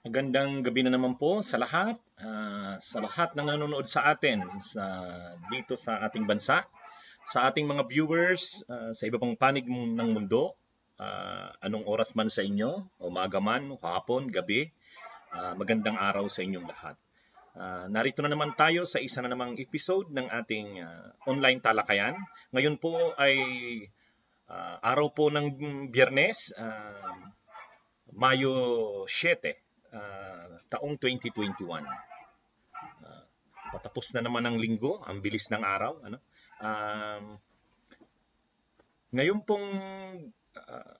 Magandang gabi na naman po sa lahat, sa lahat ng nanonood sa atin dito sa ating bansa, sa ating mga viewers sa iba pang panig ng mundo, anong oras man sa inyo, umaga man, hapon, gabi, magandang araw sa inyong lahat. Narito na naman tayo sa isa na namang episode ng ating online talakayan. Ngayon po ay araw po ng Biyernes, Mayo 7, taong 2021. Patapos na naman ang linggo, ang bilis ng araw. Ano? Um, ngayon pong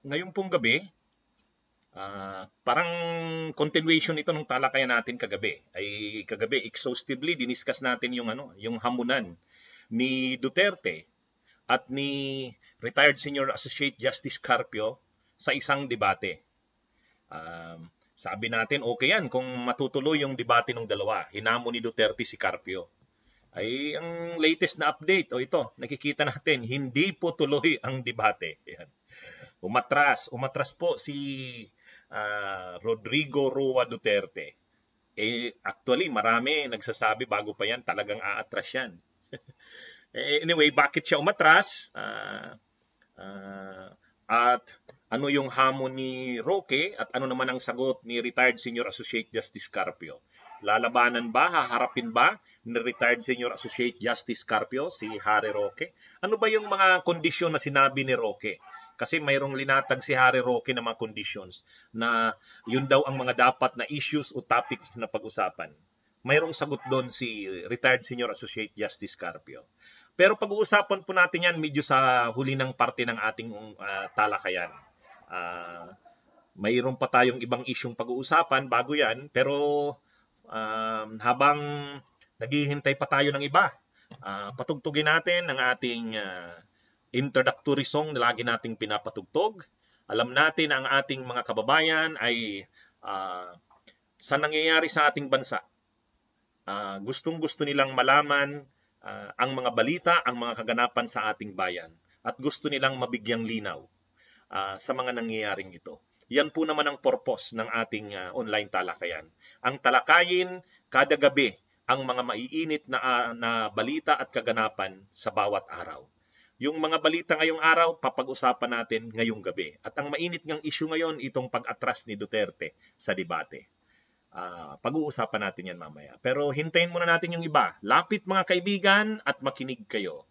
ngayon pong gabi, parang continuation ito ng talakayan natin kagabi. Kagabi exhaustively diniscuss natin yung hamunan ni Duterte at ni retired Senior Associate Justice Carpio sa isang debate. Sabi natin okay yan kung matutuloy yung debate ng dalawa. Hinamon ni Duterte si Carpio. Ay ang latest na update ito, nakikita natin hindi po tuloy ang debate. Yan. Umatras po si Rodrigo Roa Duterte. Actually marami nagsasabi bago pa yan talagang aatras yan. Anyway, bakit siya umatras? At ano yung hamon ni Roque at ano naman ang sagot ni retired Senior Associate Justice Carpio? Lalabanan ba, haharapin ba ni retired Senior Associate Justice Carpio si Harry Roque? Ano ba yung mga kondisyon na sinabi ni Roque? Kasi mayroong linatag si Harry Roque na mga conditions na yun daw ang mga dapat na issues o topics na pag-usapan. Mayroong sagot doon si retired Senior Associate Justice Carpio. Pero pag-uusapan po natin yan medyo sa huli ng parte ng ating talakayan. Mayroon pa tayong ibang isyong pag-uusapan bago yan, pero habang naghihintay pa tayo ng iba, patugtugin natin ang ating introductory song na lagi nating pinapatugtog. Alam natin ang ating mga kababayan ay sa nangyayari sa ating bansa. Gustong-gusto nilang malaman ang mga balita, ang mga kaganapan sa ating bayan. At gusto nilang mabigyang linaw sa mga nangyayaring ito. Yan po naman ang purpose ng ating online talakayan. Ang talakayin kada gabi ang mga maiinit na balita at kaganapan sa bawat araw. Yung mga balita ngayong araw, papag-usapan natin ngayong gabi. At ang mainit ngang issue ngayon, itong pag-atras ni Duterte sa debate. Pag-uusapan natin yan mamaya. Pero hintayin muna natin yung iba. Lapit mga kaibigan at makinig kayo.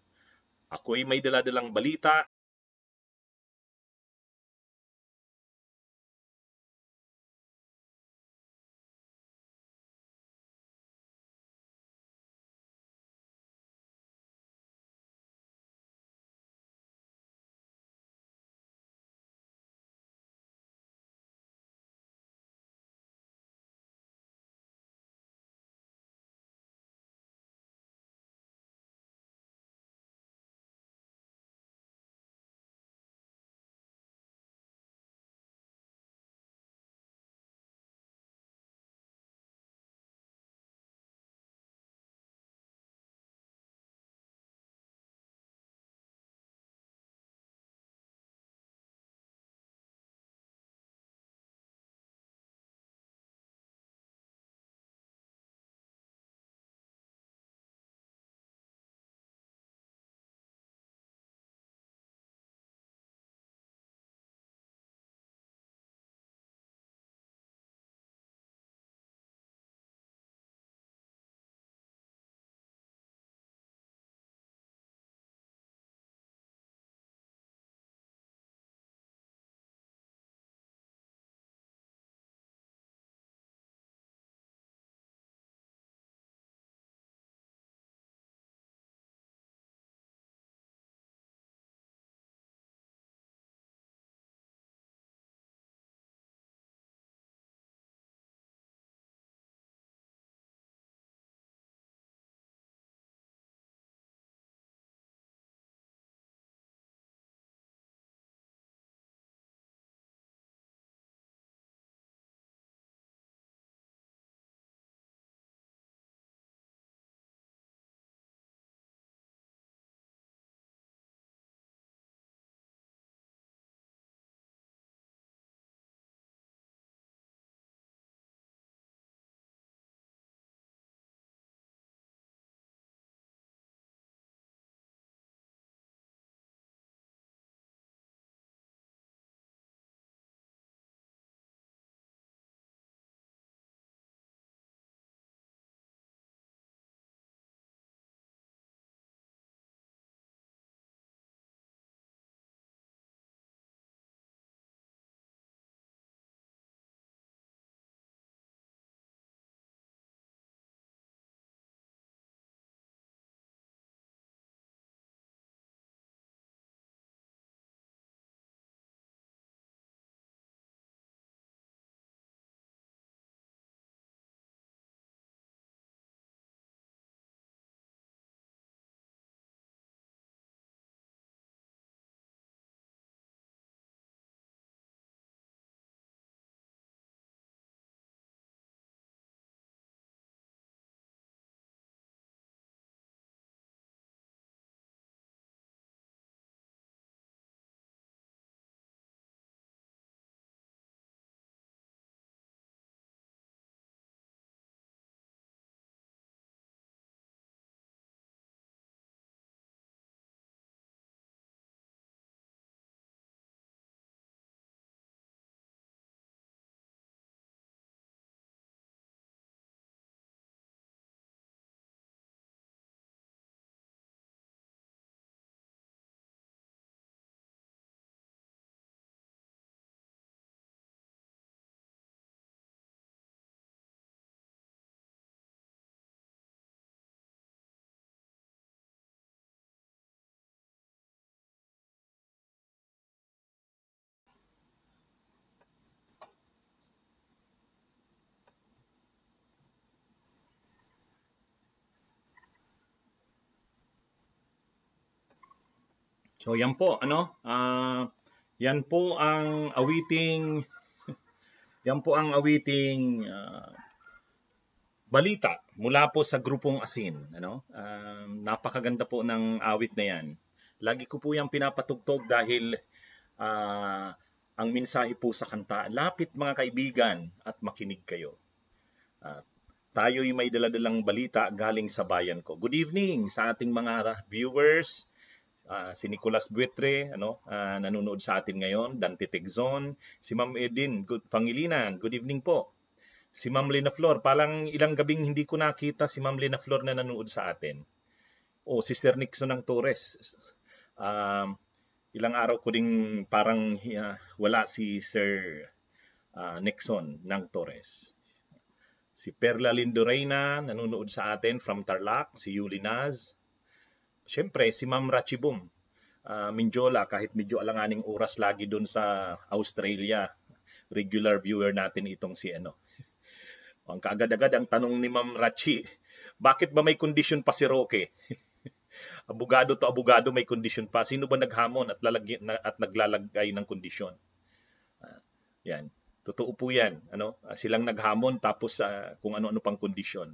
Ako'y may dala-dalang balita So yan po, yan po ang awiting balita mula po sa grupong Asin, napakaganda po ng awit na yan. Lagi ko po yung pinapatugtog dahil ang mensahe po sa kanta, lapit mga kaibigan at makinig kayo. Tayo'y may daladalang balita galing sa bayan ko. Good evening sa ating mga viewers. Si Nicolas Buetre, nanonood sa atin ngayon. Dante Tegzon. Si Ma'am Edin Pangilinan, good evening po. Si Ma'am Lena Flor, palang ilang gabing hindi ko nakita si Ma'am Lena Flor na nanonood sa atin. Si Sir Nixon ng Torres. Ilang araw ko ding parang wala si Sir Nixon ng Torres. Si Perla Lindorena, nanonood sa atin from Tarlac. Si Yuli Naz. Siyempre, si Ma'am Rachibum Minjola, kahit medyo alanganing oras lagi doon sa Australia. Regular viewer natin itong si Ang kaagad-agad ang tanong ni Ma'am Rachi, bakit ba may condition pa si Roque? Abogado to abogado, may condition pa. Sino ba naghamon at naglalagay ng kondisyon? Yan. Totoo po yan. Silang naghamon tapos kung ano-ano pang kondisyon.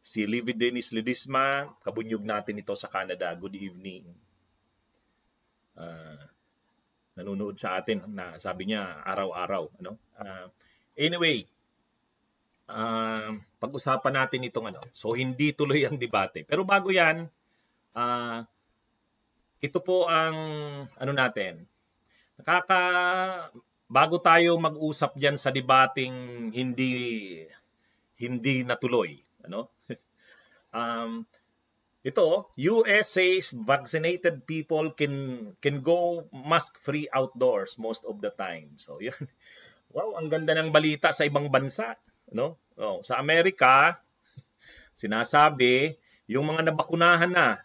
Si Livy Dennis Ledisma, kabunyog natin ito sa Canada. Good evening. Nanonood sa atin na sabi niya araw-araw. Anyway, pag-usapan natin itong So hindi tuloy ang debate. Pero bago yan, ito po ang natin. Bago tayo mag-usap diyan sa debating hindi natuloy, ito, US says vaccinated people can go mask-free outdoors most of the time. So yan. Wow, ang ganda ng balita sa ibang bansa, sa Amerika, sinasabi yung mga nabakunahan na,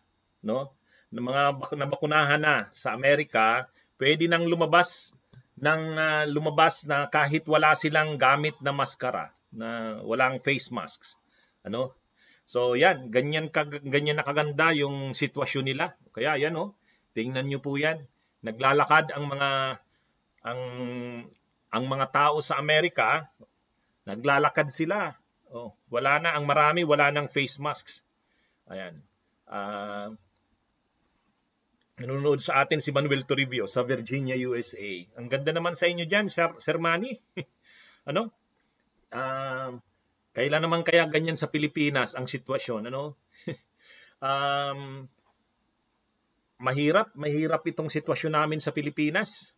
nabakunahan na sa Amerika, pwede nang lumabas na kahit wala silang gamit na maskara, na walang face masks. So yan, ganyan na kaganda yung sitwasyon nila. Kaya yan, tingnan niyo po yan. Naglalakad ang mga tao sa Amerika, naglalakad sila. Wala na, ang marami wala nang face masks. Ayan. Nanonood sa atin si Manuel Toribio sa Virginia, USA. Ang ganda naman sa inyo diyan, Sir Manny. Kailan naman kaya ganyan sa Pilipinas ang sitwasyon, mahirap itong sitwasyon namin sa Pilipinas.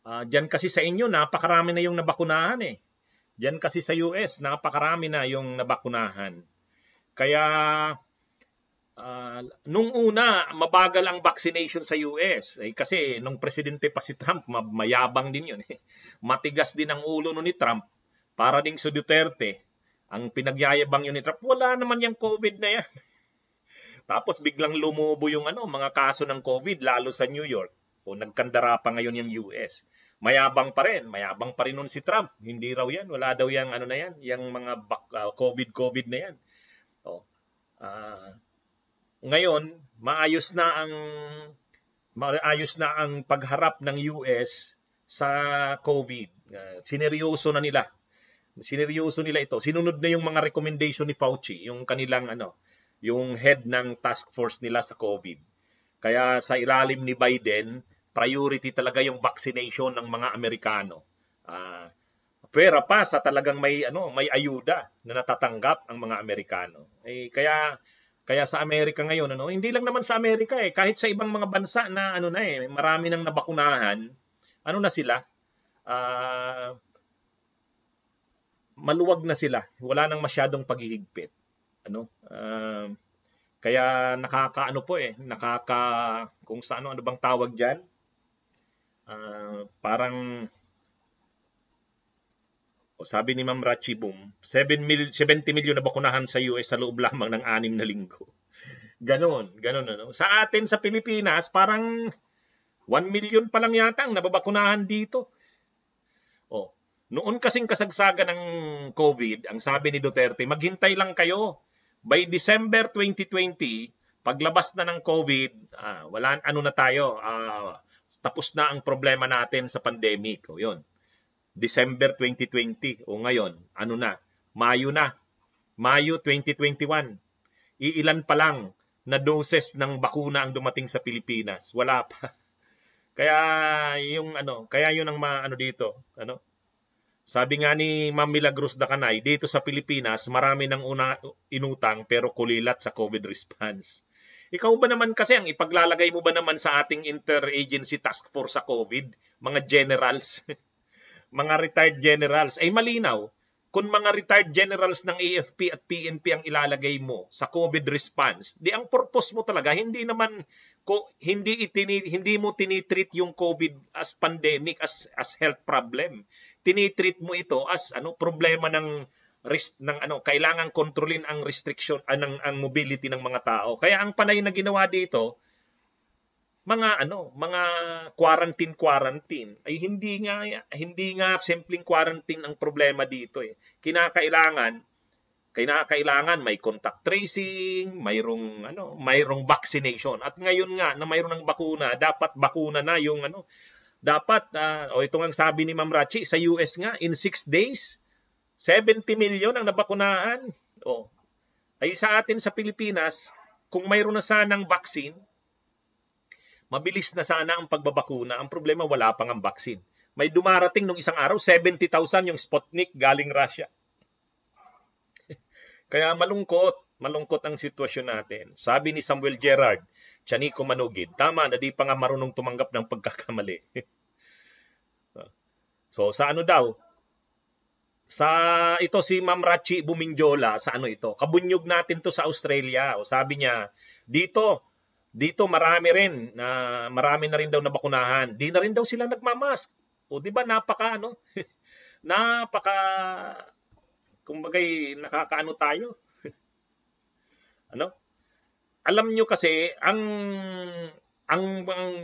Diyan kasi sa inyo napakarami na yung nabakunahan eh. Diyan kasi sa US napakarami na yung nabakunahan. Kaya nung una mabagal ang vaccination sa US kasi nung presidente pa si Trump mayabang din yun eh. Matigas din ang ulo ni Trump para ding si Duterte. Ang pinagyayabang yun ni Trump, wala naman yung COVID na yan. Tapos biglang lumubo yung mga kaso ng COVID lalo sa New York. Nagkandara pa ngayon yung US. Mayabang pa rin nun si Trump. Hindi raw yan, wala daw yung na yan, yung mga COVID na yan. Ngayon, maayos na ang pagharap ng US sa COVID. Sineryoso nila ito. Sinunod na yung mga recommendation ni Fauci, yung kanilang yung head ng task force nila sa COVID. Kaya sa ilalim ni Biden, priority talaga yung vaccination ng mga Amerikano. Pwera pa sa talagang may ayuda na natatanggap ang mga Amerikano. Kaya sa Amerika ngayon, hindi lang naman sa Amerika kahit sa ibang mga bansa na marami nang nabakunahan, na sila? Maluwag na sila. Wala nang masyadong paghihigpit. Kaya kung sa ano bang tawag diyan? Parang sabi ni Ma'am Rachibum, 70 million na bakunahan sa US sa loob lamang ng 6 na linggo. Ganon. Sa atin sa Pilipinas, parang 1 million pa lang yata ang nababakunahan dito. Noon kasing kasagsagan ng COVID, ang sabi ni Duterte, maghintay lang kayo. By December 2020, paglabas na ng COVID, wala, ano na tayo, tapos na ang problema natin sa pandemic. O yun, December 2020. O ngayon, ano na, Mayo na. Mayo 2021. Iilan pa lang na doses ng bakuna ang dumating sa Pilipinas. Wala pa. Kaya yun ang dito, Sabi nga ni Ma'am Milagros Dacanay, dito sa Pilipinas, marami nang inutang pero kulilat sa COVID response. Ikaw ba naman kasi, ang ipaglalagay mo ba naman sa ating interagency task force sa COVID, mga generals, mga retired generals, ay malinaw, kung mga retired generals ng AFP at PNP ang ilalagay mo sa COVID response, di ang purpose mo talaga, hindi mo tinitreat yung COVID as pandemic, as health problem. Tinitreat mo ito as problema ng kailangang kontrolin ang restriction ang mobility ng mga tao. Kaya ang panay na ginawa dito, mga quarantine ay hindi nga simpleng quarantine ang problema dito eh. Kinakailangan may contact tracing, mayroong vaccination. At ngayon nga na mayroon ng bakuna, dapat bakuna na yung ito nga sabi ni Ma'am Rachi, sa US nga in 6 days 70 million ang nabakunahan. Ay sa atin sa Pilipinas, kung mayroon na sanang vaccine, mabilis na sana ang pagbabakuna. Ang problema, wala pang ang vaccine. May dumarating nung isang araw, 70,000 yung Sputnik galing Russia. Kaya malungkot ang sitwasyon natin. Sabi ni Samuel Gerard, Chanico Manugid, tama na di pa nga marunong tumanggap ng pagkakamali. So sa ito si Ma'am Rachi Bumingjola, sa kabunyog natin to sa Australia. Sabi niya, dito marami na rin daw nabakunahan. Di na rin daw sila nagmamask. Di ba kumbagay nakakaano tayo. Alam nyo kasi ang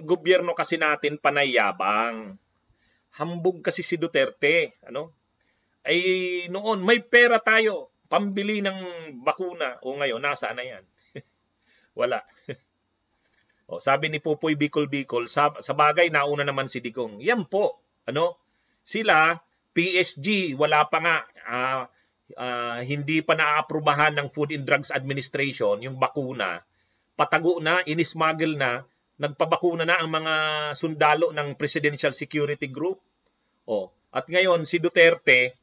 gobyerno kasi natin panayabang. Hambog kasi si Duterte, ay noon may pera tayo pambili ng bakuna. Ngayon nasaan na yan? Wala. Sabi ni Pupoy Bicol, sa bagay nauna naman si Digong. Yan po, sila PSG wala pa nga hindi pa naaaprubahan ng Food and Drugs Administration yung bakuna. Patago na, inismuggle na, nagpabakuna na ang mga sundalo ng Presidential Security Group. At ngayon si Duterte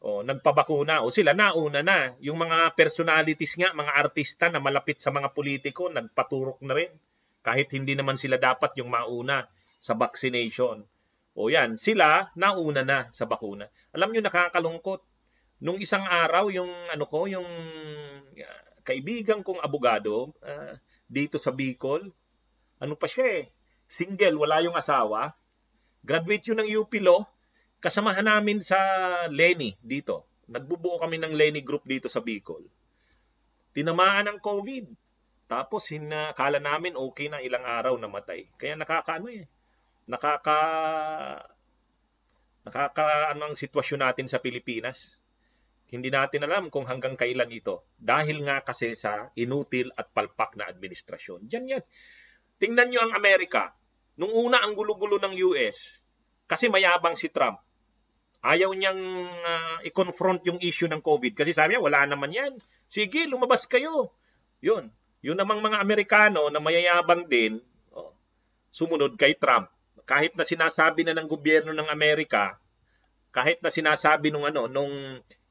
nagpabakuna. Sila nauna na. Yung mga personalities nga, mga artista na malapit sa mga politiko, nagpaturok na rin. Kahit hindi naman sila dapat yung mauna sa vaccination. Yan, sila nauna na sa bakuna. Alam nyo, nakakalungkot. Nung isang araw, yung kaibigan kong abogado dito sa Bicol, pa siya single, wala yung asawa. Graduate yun ng UP Law. Kasamahan namin sa Lenny dito. Nagbubuo kami ng Lenny Group dito sa Bicol. Tinamaan ng COVID. Tapos akala namin okay na, ilang araw namatay. Kaya ang sitwasyon natin sa Pilipinas. Hindi natin alam kung hanggang kailan ito. Dahil nga kasi sa inutil at palpak na administrasyon. Yan. Tingnan nyo ang Amerika. Nung una ang gulo-gulo ng US, kasi mayabang si Trump. Ayaw niyang i-confront yung issue ng COVID. Kasi sabi niya, wala naman yan. Sige, lumabas kayo. Yun namang mga Amerikano na mayayabang din, sumunod kay Trump. Kahit na sinasabi na ng gobyerno ng Amerika, kahit na sinasabi nung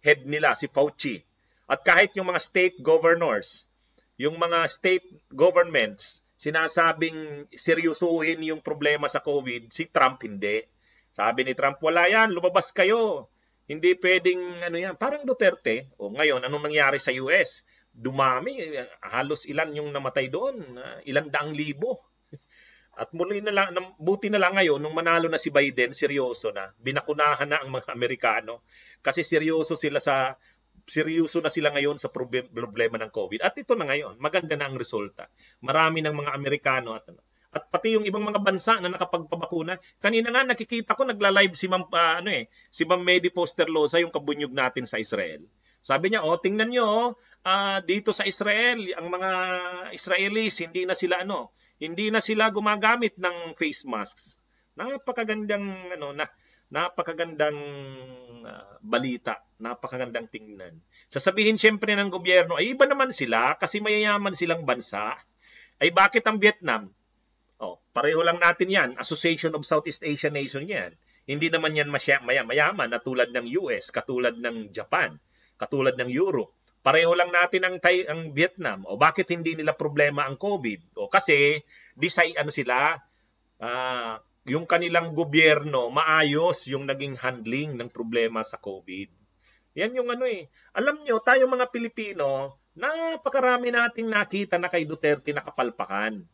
head nila, si Fauci, at kahit yung mga state governors, yung mga state governments, sinasabing seryosuhin yung problema sa COVID, si Trump hindi. Sabi ni Trump, wala yan, lumabas kayo. Hindi pwedeng, yan. Parang Duterte. Ngayon, anong nangyari sa US? Dumami, halos ilan yung namatay doon, ilang daang libo. At muli na lang, buti na lang ngayon, nung manalo na si Biden, seryoso na. Binakunahan na ang mga Amerikano. Kasi seryoso na sila ngayon sa problema ng COVID. At ito na ngayon, maganda na ang resulta. Marami ng mga Amerikano at pati yung ibang mga bansa na nakapagpabakuna. Kanina nga nakikita ko nagla-live si Ma'am Medi Foster Loza, yung kabunyog natin sa Israel. Sabi niya, tingnan nyo, dito sa Israel, ang mga Israelis, hindi na sila gumagamit ng face masks. Napakagandang, napakagandang balita, napakagandang tingnan. Sasabihin siyempre ng gobyerno, ay iba naman sila kasi mayayaman silang bansa. Ay bakit ang Vietnam? Pareho lang natin yan, Association of Southeast Asian Nations yan. Hindi naman yan mayaman na tulad ng US, katulad ng Japan, katulad ng Europe. Pareho lang natin ang Vietnam. Bakit hindi nila problema ang COVID? Kasi yung kanilang gobyerno maayos yung naging handling ng problema sa COVID. Yan yung Alam nyo, tayo mga Pilipino, napakarami nating nakita na kay Duterte nakapalpakan.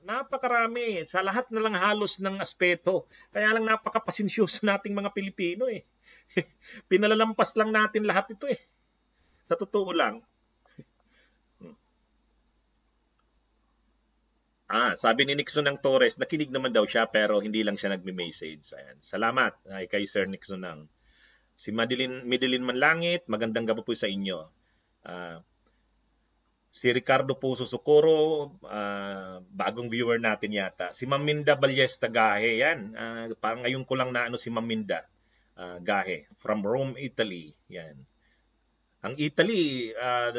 Napakarami. Sa lahat na lang halos ng aspeto. Kaya lang napakapasensyoso nating mga Pilipino eh. Pinalalampas lang natin lahat ito eh. Sa totoo lang. Sabi ni Nixon ng Torres, nakinig naman daw siya pero hindi lang siya nagme-message. Ayan. Salamat kay Sir Nixon ng. Si Madeline Manlangit, magandang gabi po sa inyo. Si Ricardo Puso Socorro, bagong viewer natin yata. Si Maminda Ballesta Gahe, yan. Parang ngayon ko lang na si Maminda Gahe from Rome, Italy. Yan. Ang Italy,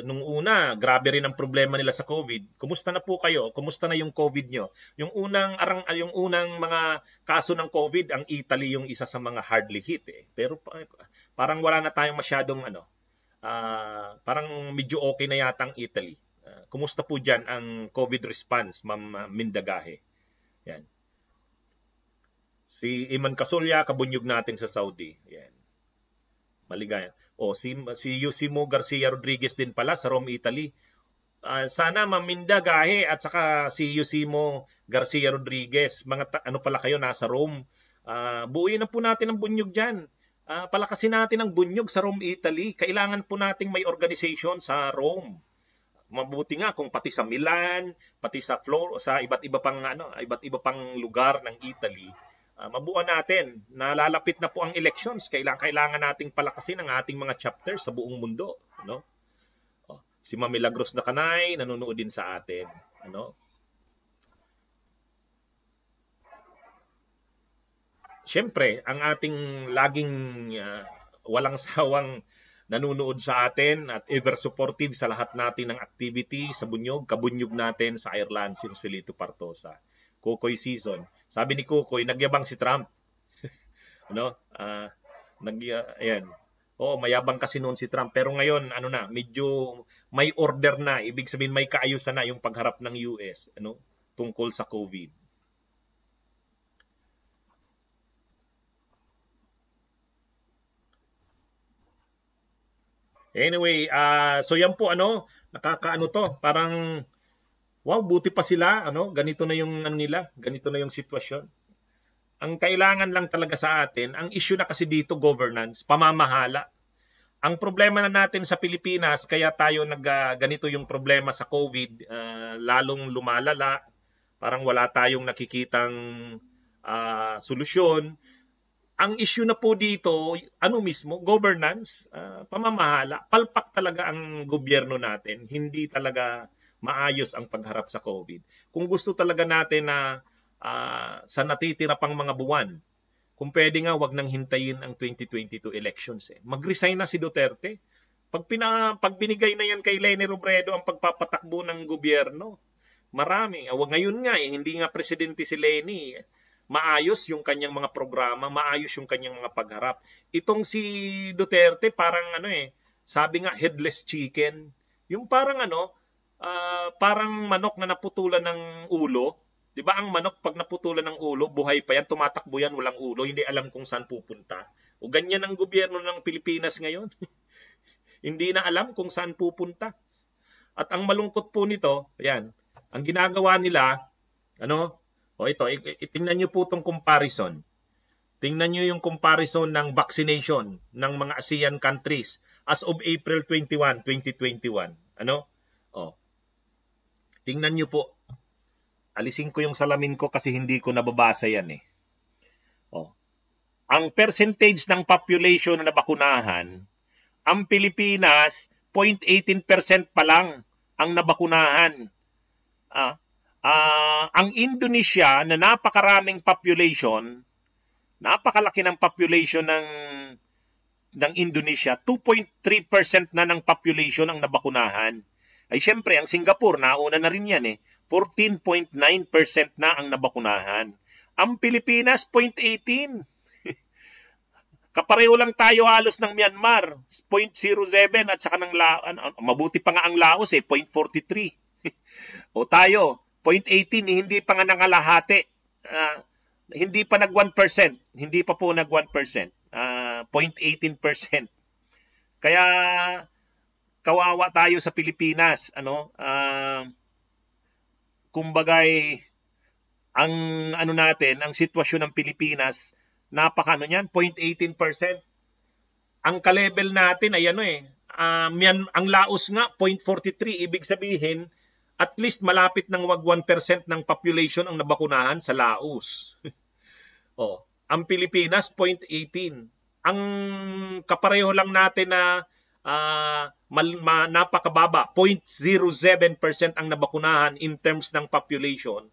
nung una, grabe rin ang problema nila sa COVID. Kumusta na po kayo? Kumusta na yung COVID nyo? Yung unang mga kaso ng COVID, ang Italy yung isa sa mga hardly hit eh. Pero parang wala na tayong masyadong parang medyo okay na yata ang Italy. Kumusta po dyan ang COVID response, Ma'am Mindagahe? Yan. Si Iman Kasulya, kabunyog natin sa Saudi. Yan. Maligaya. Si Yusimo Garcia Rodriguez din pala sa Rome, Italy. Sana Ma'am Mindagahe at saka si Yusimo Garcia Rodriguez, pala kayo, nasa Rome. Buuin na po natin ang bunyog dyan. Palakasin natin ang bunyog sa Rome, Italy. Kailangan po nating may organization sa Rome. Mabuti nga kung pati sa Milan, pati sa iba't iba pang lugar ng Italy, mabuo natin. Nalalapit na po ang elections. Kailangan nating palakasin ang ating mga chapters sa buong mundo, Si Ma'am Milagros na Kanay nanonood din sa atin, Siyempre, ang ating laging walang sawang nanonood sa atin at ever supportive sa lahat natin ng activity sa bunyog, kabunyog natin sa Ireland, si Joselito Partosa. Kukoy season. Sabi ni Kukoy, nagyabang si Trump. Ayan. Mayabang kasi noon si Trump. Pero ngayon, medyo may order na. Ibig sabihin, may kaayusan na yung pagharap ng US, tungkol sa COVID. Anyway, so yan po, nakakaano to, parang, wow, buti pa sila, ganito na yung nila, ganito na yung sitwasyon. Ang kailangan lang talaga sa atin, ang issue na kasi dito, governance, pamamahala. Ang problema na natin sa Pilipinas, kaya tayo ganito yung problema sa COVID, lalong lumalala, parang wala tayong nakikitang solusyon. Ang issue na po dito, mismo, governance, pamamahala, palpak talaga ang gobyerno natin, hindi talaga maayos ang pagharap sa COVID. Kung gusto talaga natin na sa natitira pang mga buwan, kung pwede nga, wag nang hintayin ang 2022 elections. Mag-resign na si Duterte. Pag binigay na yan kay Leni Robredo ang pagpapatakbo ng gobyerno, marami. Ngayon nga, hindi nga presidente si Leni. Maayos yung kanyang mga programa, maayos yung kanyang mga pagharap. Itong si Duterte, parang sabi nga, headless chicken. Yung parang parang manok na naputulan ng ulo. Di ba ang manok pag naputulan ng ulo, buhay pa yan, tumatakbo yan, walang ulo, hindi alam kung saan pupunta. O ganyan ang gobyerno ng Pilipinas ngayon. Hindi na alam kung saan pupunta. At ang malungkot po nito, ayan, ang ginagawa nila, tingnan nyo po itong comparison. Tingnan nyo yung comparison ng vaccination ng mga ASEAN countries as of April 21, 2021. Tingnan nyo po. Alisin ko yung salamin ko kasi hindi ko nababasa yan eh. Ang percentage ng population na nabakunahan Ang Pilipinas, 0.18% pa lang ang nabakunahan. Ang Indonesia na napakaraming population, napakalaki ng population ng Indonesia, 2.3% na ng population ang nabakunahan. Ay syempre, ang Singapore, nauna na rin yan 14.9% na ang nabakunahan. Ang Pilipinas, 0.18. Kapareho lang tayo halos ng Myanmar, 0.07 at saka ng mabuti pa nga ang Laos 0.43. O tayo, 0.18, hindi pa nga nangalahati. Hindi pa nag 1%. Hindi pa po nag 1%. 0.18%. Kaya kawawa tayo sa Pilipinas, kumbagay ang ang sitwasyon ng Pilipinas, niyan, 0.18%. Ang ka-level natin ay ang Laos nga 0.43, ibig sabihin at least malapit ng wag 1% ng population ang nabakunahan sa Laos. Ang Pilipinas 0.18. Ang kapareho lang natin na napakababa, 0.07% ang nabakunahan in terms ng population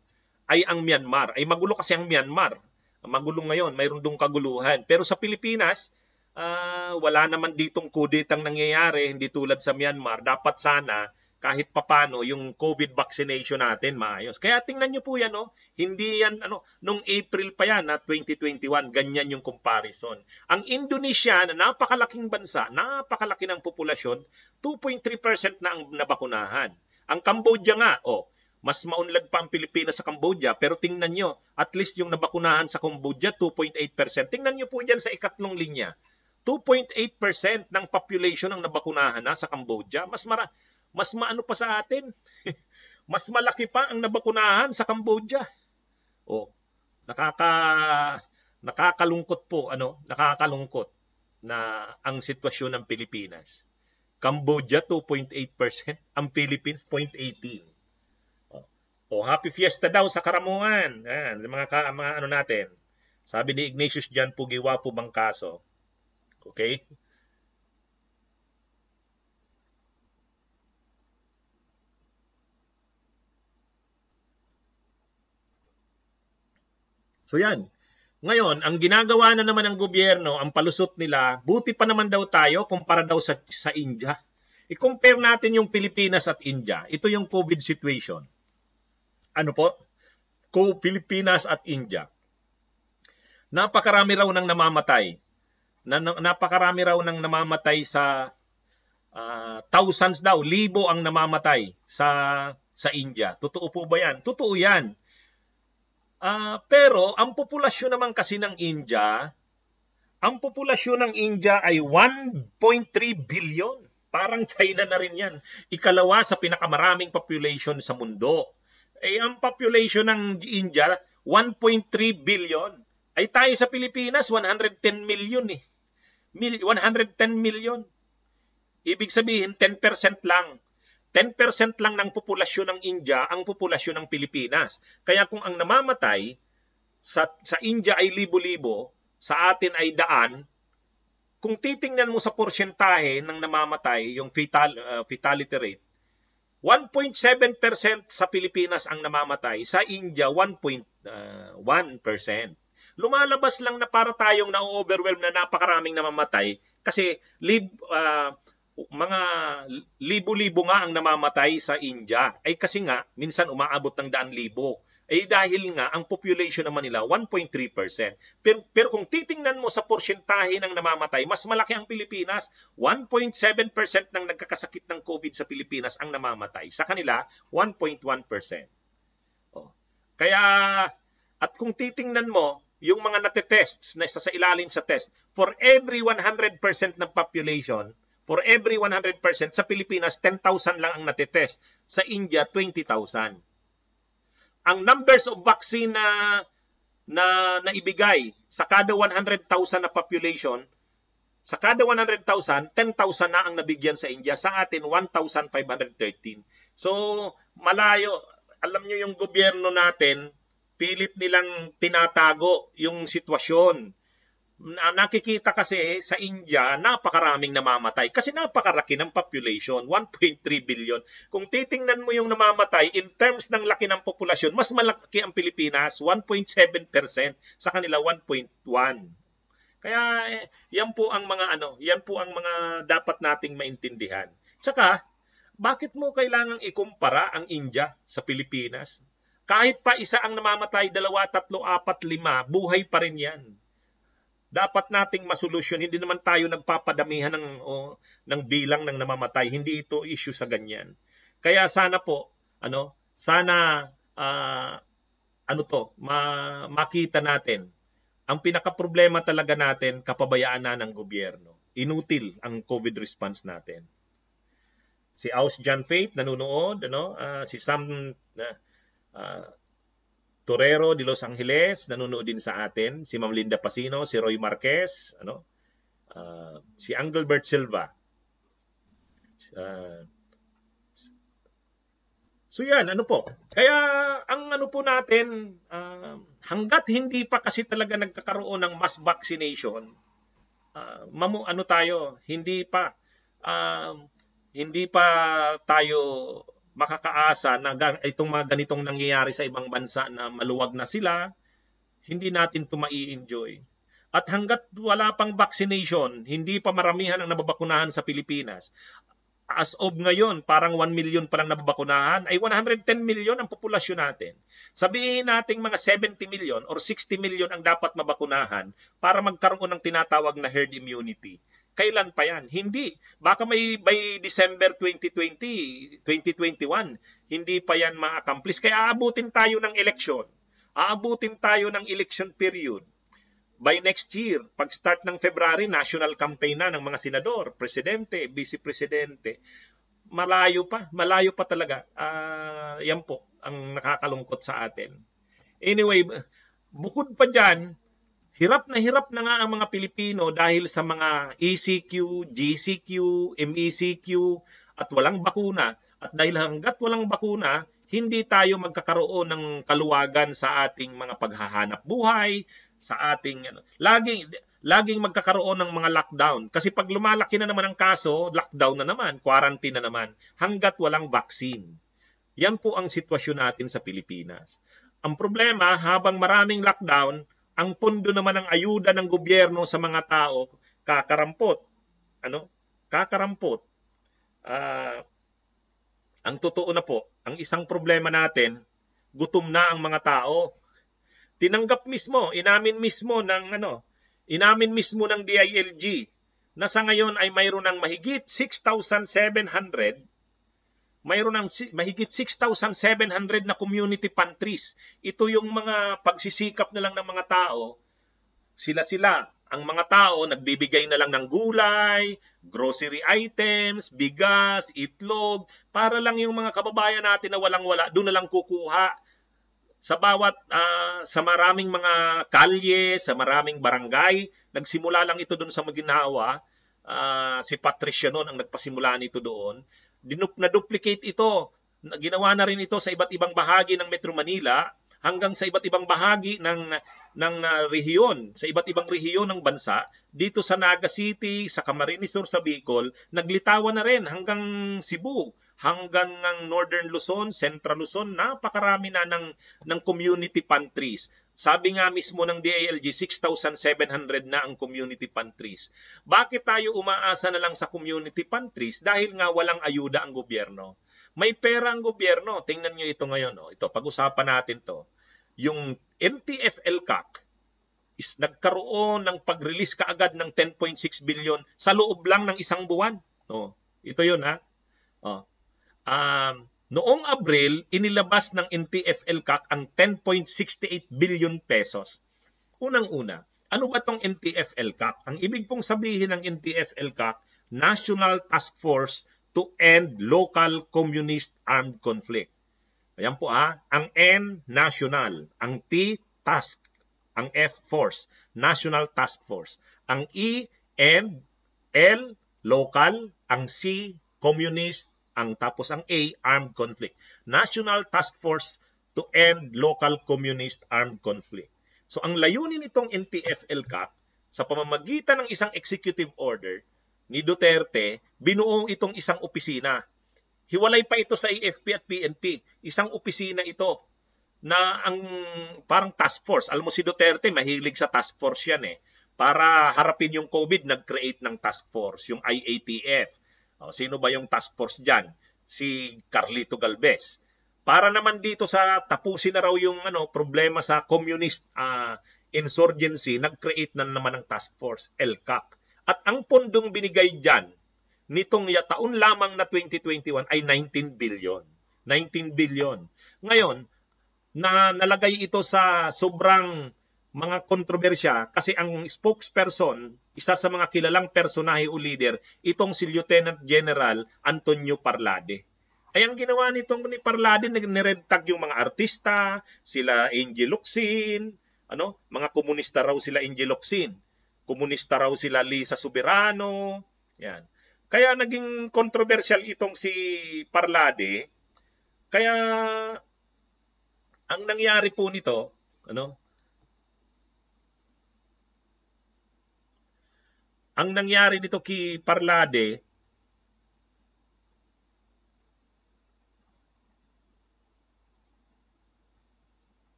ay ang Myanmar. Ay magulo kasi ang Myanmar. Magulo ngayon, mayroon dong kaguluhan. Pero sa Pilipinas, wala naman ditong kudetang nangyayari, hindi tulad sa Myanmar. Dapat sana kahit papano yung COVID vaccination natin maayos. Kaya tingnan nyo po yan, hindi yan, nung April pa yan, 2021, ganyan yung comparison. Ang Indonesia, na napakalaking bansa, napakalaki ng populasyon, 2.3% na ang nabakunahan. Ang Cambodia nga, mas maunlad pa ang Pilipinas sa Cambodia, pero tingnan nyo, at least yung nabakunahan sa Cambodia, 2.8%. Tingnan nyo po yan sa ikatlong linya. 2.8% ng population ang nabakunahan sa Cambodia. Mas maano pa sa atin. Mas malaki pa ang nabakunahan sa Cambodia. Nakakalungkot po, nakakalungkot na ang sitwasyon ng Pilipinas. Cambodia 2.8%, ang Philippines 0.18. Happy Fiesta daw sa Karamuan. Mga natin. Sabi ni Ignatius Jan Pugiwapo Bangkaso. Okay? So yan. Ngayon, ang ginagawa na naman ng gobyerno, ang palusot nila, buti pa naman daw tayo kumpara daw sa India. I-compare natin yung Pilipinas at India. Ito yung COVID situation. Pilipinas at India. Napakarami raw ng namamatay. Napakarami raw ng namamatay sa thousands daw, libo ang namamatay sa India. Totoo po ba yan? Totoo yan. Pero ang populasyon naman kasi ng India, ay 1.3 billion. Parang China na rin yan. Ikalawa sa pinakamaraming population sa mundo. Ang population ng India, 1.3 billion. Ay tayo sa Pilipinas, 110 million 110 million. Ibig sabihin, 10% lang. 10% lang ng populasyon ng India ang populasyon ng Pilipinas. Kaya kung ang namamatay sa India ay libo-libo, sa atin ay daan, kung titingnan mo sa porsyentahe ng namamatay, yung fatality rate, 1.7% sa Pilipinas ang namamatay, sa India 1.1%. Lumalabas lang na para tayong na-overwhelm na napakaraming namamatay kasi mga libo-libo nga ang namamatay sa India. Ay kasi nga, minsan umaabot ng 100,000. Dahil nga, ang population naman nila, 1.3%. Pero kung titingnan mo sa porsyentahe ng namamatay, mas malaki ang Pilipinas. 1.7% ng nagkakasakit ng COVID sa Pilipinas ang namamatay. Sa kanila, 1.1%. Kaya, at kung titingnan mo, yung mga natetests na sa ilalim sa test, for every 100% ng population, for every 100%, sa Pilipinas, 10,000 lang ang natitest. Sa India, 20,000. Ang numbers of vaccine na ibigay sa kada 100,000 na population, sa kada 100,000, 10,000 na ang nabigyan sa India. Sa atin, 1,513. So, malayo. Alam nyo yung gobyerno natin, pilit nilang tinatago yung sitwasyon. Nakikita kasi sa India, napakaraming namamatay kasi napakaraki ng population, 1.3 billion. Kung titingnan mo yung namamatay in terms ng laki ng populasyon, mas malaki ang Pilipinas, 1.7%, sa kanila 1.1. Kaya yan po ang mga dapat nating maintindihan. Tsaka, bakit mo kailangang ikumpara ang India sa Pilipinas? Kahit pa isa ang namamatay, 2, 3, 4, 5, buhay pa rin yan. Dapat nating masolusyon. Hindi naman tayo nagpapadamihan ng bilang ng namamatay. Hindi ito issue sa ganyan. Kaya sana po, makita natin. Ang pinaka-problema talaga natin, kapabayaan na ng gobyerno. Inutil ang COVID response natin. Si Aus John Faith nanonood, si Sam Torero de Los Angeles nanonood din sa atin, si Ma'am Linda Pasino, si Roy Marquez, si Angelbert Silva. So yan, Kaya ang po natin, hanggat hindi pa kasi talaga nagkakaroon ng mass vaccination, hindi pa tayo makakaasa na itong mga ganitong nangyayari sa ibang bansa na maluwag na sila, hindi natin ito mai-enjoy. At hanggat wala pang vaccination, hindi pa maramihan ang nababakunahan sa Pilipinas. As of ngayon, parang 1 million pa lang nababakunahan, ay 110 million ang populasyon natin. Sabihin natin mga 70 million or 60 million ang dapat mabakunahan para magkaroon ng tinatawag na herd immunity. Kailan pa yan? Hindi. Baka by December 2020, 2021, hindi pa yan ma-accomplish. Kaya aabutin tayo ng eleksyon. Aabutin tayo ng election period. By next year, pag-start ng February, national campaign na ng mga senador, presidente, vice-presidente. Malayo pa talaga. Yan po ang nakakalungkot sa atin. Anyway, bukod pa dyan, hirap na nga ang mga Pilipino dahil sa mga ECQ, GCQ, MECQ at walang bakuna. At dahil hanggat walang bakuna, hindi tayo magkakaroon ng kaluwagan sa ating mga paghahanap buhay, sa ating laging magkakaroon ng mga lockdown. Kasi pag lumalaki na naman ang kaso, lockdown na naman, quarantine na naman, hanggat walang vaccine. Yan po ang sitwasyon natin sa Pilipinas. Ang problema, habang maraming lockdown, ang pondo naman ng ayuda ng gobyerno sa mga tao, kakarampot. Kakarampot. Ang totoo na po, ang isang problema natin, gutom na ang mga tao. Tinanggap mismo, inamin mismo ng DILG na sa ngayon ay mayroon ng mahigit 6,700 na community pantries. Ito yung mga pagsisikap na lang ng mga tao. Sila. Ang mga tao nagbibigay na lang ng gulay, grocery items, bigas, itlog, para lang yung mga kababayan natin na walang-wala, doon na lang kukuha. Sa maraming mga kalye, sa maraming barangay, nagsimula lang ito doon sa Maguinhawa. Si Patricia noon ang nagpasimula nito doon. Na-duplicate ito. Ginawa na rin ito sa iba't ibang bahagi ng Metro Manila hanggang sa iba't ibang bahagi ng rehiyon, sa iba't ibang rehiyon ng bansa. Dito sa Naga City, sa Camarines Sur, sa Bicol, naglitawan na rin hanggang Cebu, hanggang ng Northern Luzon, Central Luzon, napakarami na ng community pantries. Sabi nga mismo ng DILG, 6,700 na ang community pantries. Bakit tayo umaasa na lang sa community pantries? Dahil nga walang ayuda ang gobyerno. May pera ang gobyerno. Tingnan nyo ito ngayon. Ito, pag-usapan natin to. Yung NTF-ELCAC is nagkaroon ng pag-release kaagad ng 10.6 billion sa loob lang ng isang buwan. Ito yun, ha? Noong Abril, inilabas ng NTF-ELCAC ang 10.68 billion pesos. Unang-una, ano ba itong NTF-ELCAC? Ang ibig pong sabihin ng NTF-ELCAC, National Task Force to End Local Communist Armed Conflict. Ayan po ang N, National. Ang T, Task. Ang F, Force. National Task Force. Ang E, End. L, Local. Ang C, Communist. Tapos ang A, Armed Conflict. National Task Force to End Local Communist Armed Conflict. So ang layunin nitong NTF-ELCAC, sa pamamagitan ng isang executive order ni Duterte, binuo itong isang opisina. Hiwalay pa ito sa AFP at PNP. Isang opisina ito na ang parang task force. Alam mo si Duterte, mahilig sa task force yan eh. Para harapin yung COVID, nag-create ng task force, yung IATF. Sino ba yung task force dyan? Si Carlito Galvez. Para naman dito sa tapusin na raw yung problema sa communist insurgency, nag-create na naman ng task force, LCAC. At ang pondong binigay dyan, nitong taon lamang na 2021 ay 19 billion. 19 billion. Ngayon, nalagay ito sa sobrang mga kontrobersya kasi ang spokesperson, isa sa mga kilalang personahe o leader, itong si Lieutenant General Antonio Parlade. Ay ang ginawa nitong ni Parlade, nired tag yung mga artista, sila Angel Locsin, mga komunista raw sila Angel Locsin, komunista raw sila Lisa Soberano, yan. Kaya naging controversial itong si Parlade. Kaya ang nangyari po nito, ang nangyari nito kay Parlade,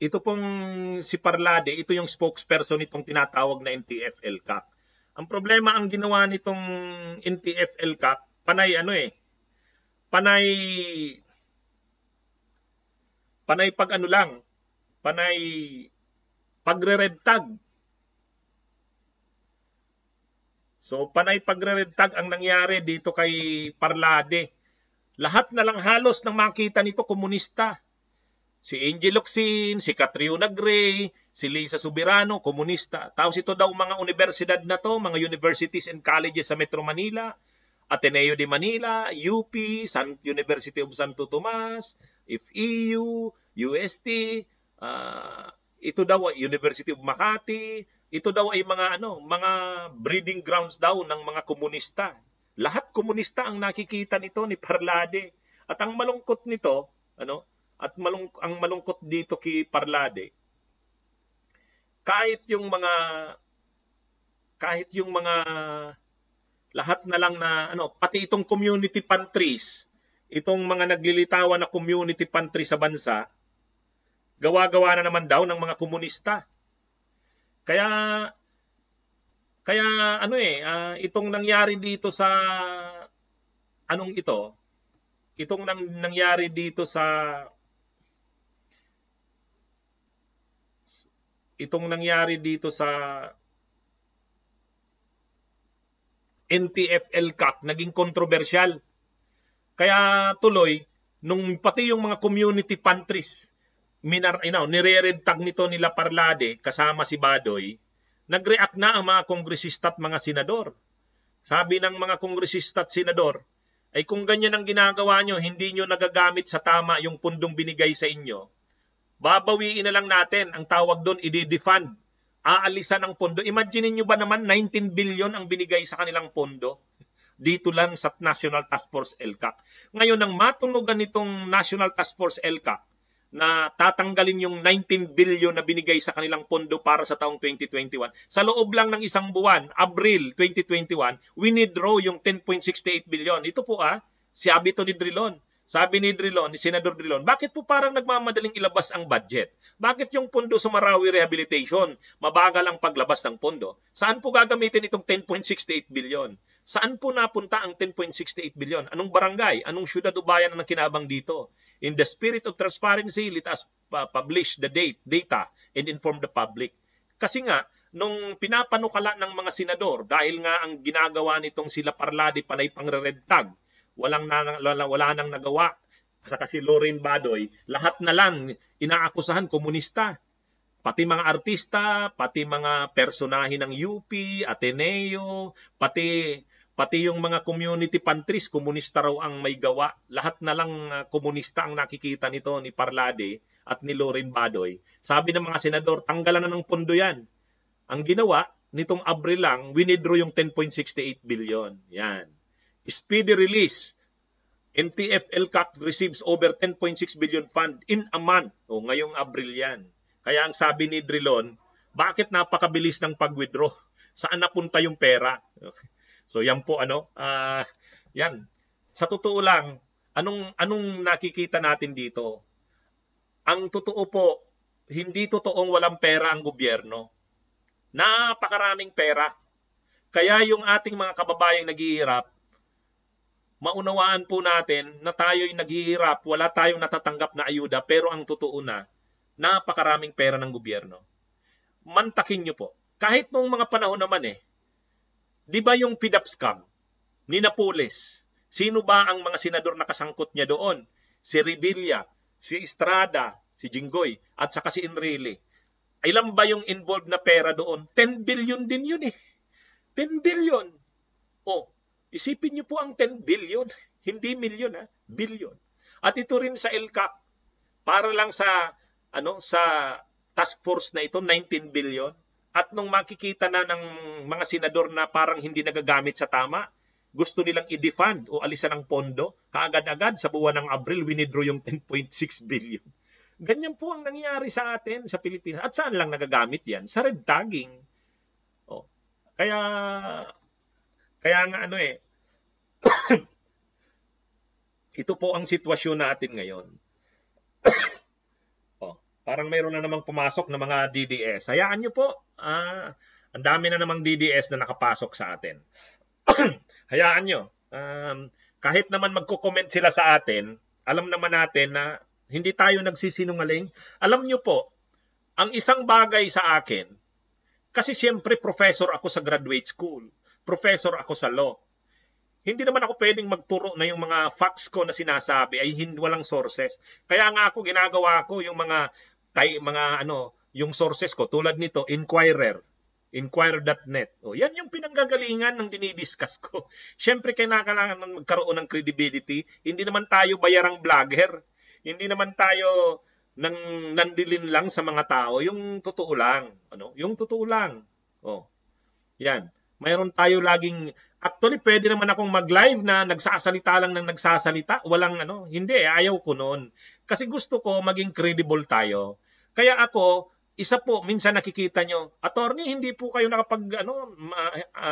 ito pong si Parlade, ito yung spokesperson nitong tinatawag na NTF-ELCAC. Ang problema, ang ginawa nitong NTF-ELCAC, panay pagre-red tag. So, panay pagre-red tag ang nangyari dito kay Parlade. Lahat na lang halos nang makita nito komunista. Si Angel Locsin, si Catriona Gray, si Lisa Soberano, komunista. Tapos ito daw mga universidad na to, mga universities and colleges sa Metro Manila, Ateneo de Manila, UP, University of Santo Tomas, FEU, UST, ito daw ay University of Makati, ito daw ay mga breeding grounds daw ng mga komunista. Lahat komunista ang nakikita nito ni Parlade. At ang malungkot nito, ang malungkot dito kay Parlade, kahit yung mga lahat na lang na pati itong community pantries, itong mga naglilitawan na community pantry sa bansa, gawa-gawa na naman daw ng mga komunista. Kaya itong nangyari dito sa itong nangyari dito sa NTF-ELCAC naging kontrobersyal. Kaya tuloy, nung pati yung mga community pantries, nire-red tag nito nila Parlade kasama si Badoy, nag-react na ang mga kongresista at mga senador. Sabi ng mga kongresista at senador, ay kung ganyan ang ginagawa nyo, hindi nyo nagagamit sa tama yung pundong binigay sa inyo, babawiin na lang natin, ang tawag doon, i-defund. Aalisan ang pondo. Imagine niyo ba naman 19 billion ang binigay sa kanilang pondo dito lang sa National Task Force ELCAC. Ngayon, nang matunugan nitong National Task Force ELCAC na tatanggalin yung 19 billion na binigay sa kanilang pondo para sa taong 2021, sa loob lang ng isang buwan, Abril 2021, winidraw yung 10.68 billion. Ito po sabi to ni Drilon. Sabi ni Senador Drilon, bakit po parang nagmamadaling ilabas ang budget? Bakit yung pondo sa Marawi Rehabilitation, mabagal ang paglabas ng pondo? Saan po gagamitin itong 10.68 billion? Saan po napunta ang 10.68 billion? Anong barangay? Anong syudad o bayan ang nakinabang dito? In the spirit of transparency, let us publish the data and inform the public. Kasi nga, nung pinapanukala ng mga senador, dahil nga ang ginagawa nitong sila Parlade panay pangre-red tag, wala nang nagawa. Saka si Lorraine Badoy, lahat na lang inaakusahan komunista. Pati mga artista, pati mga personahe ng UP, Ateneo, pati yung mga community pantries, komunista raw ang may gawa. Lahat na lang komunista ang nakikita nito ni Parlade at ni Lorraine Badoy. Sabi ng mga senador, tanggalan na ng pondo yan. Ang ginawa, nitong Abril lang, winidraw yung 10.68 billion. Yan. Speedy release NTF-ELCAC receives over 10.6 billion fund in a month. O, ngayong Abril yan. Kaya ang sabi ni Drilon, bakit napakabilis ng pag-withdraw? Saan napunta yung pera? So yan po yan. Sa totoo lang, anong nakikita natin dito? Ang totoo po, hindi totoong walang pera ang gobyerno. Napakaraming pera. Kaya yung ating mga kababayang naghihirap, maunawaan po natin na tayo'y naghihirap, wala tayong natatanggap na ayuda, pero ang totoo na, napakaraming pera ng gobyerno. Mantakin nyo po. Kahit noong mga panahon naman di ba yung PDAP scam ni Napoles, sino ba ang mga senador na kasangkot niya doon? Si Revilla, si Estrada, si Jinggoy, at saka si Enrile. Ilan ba yung involved na pera doon? 10 billion din yun 10 billion. Isipin niyo po ang 10 billion, hindi milyon billion. At ito rin sa ELCAC, para lang sa task force na ito, 19 billion. At nung makikita na ng mga senador na parang hindi nagagamit sa tama, gusto nilang i-defund o alisan ng pondo, kaagad-agad sa buwan ng Abril, winidraw yung 10.6 billion. Ganyan po ang nangyari sa atin sa Pilipinas. At saan lang nagagamit yan? Sa red tagging. Kaya nga ito po ang sitwasyon natin ngayon. Parang mayroon na namang pumasok na mga DDS. Hayaan nyo po. Ang dami na namang DDS na nakapasok sa atin. Hayaan nyo. Kahit naman magko-comment sila sa atin, alam naman natin na hindi tayo nagsisinungaling. Alam nyo po, ang isang bagay sa akin, kasi siyempre professor ako sa graduate school. Professor ako sa law. Hindi naman ako pwedeng magturo na yung mga facts ko na sinasabi ay walang sources. Kaya nga ako ginagawa ko yung yung sources ko tulad nito, Inquirer.net. Yan yung pinanggagalingan ng dinidiscuss ko. Siyempre kailangan magkaroon ng credibility. Hindi naman tayo bayarang vlogger. Hindi naman tayo nandilin lang sa mga tao. Yung totoo lang. Yung totoo lang. Yan. Mayroon tayo laging, actually pwede naman akong mag-live na nagsasalita lang ng nagsasalita, walang hindi, ayaw ko noon. Kasi gusto ko maging credible tayo. Kaya ako, isa po, minsan nakikita nyo, attorney, hindi po kayo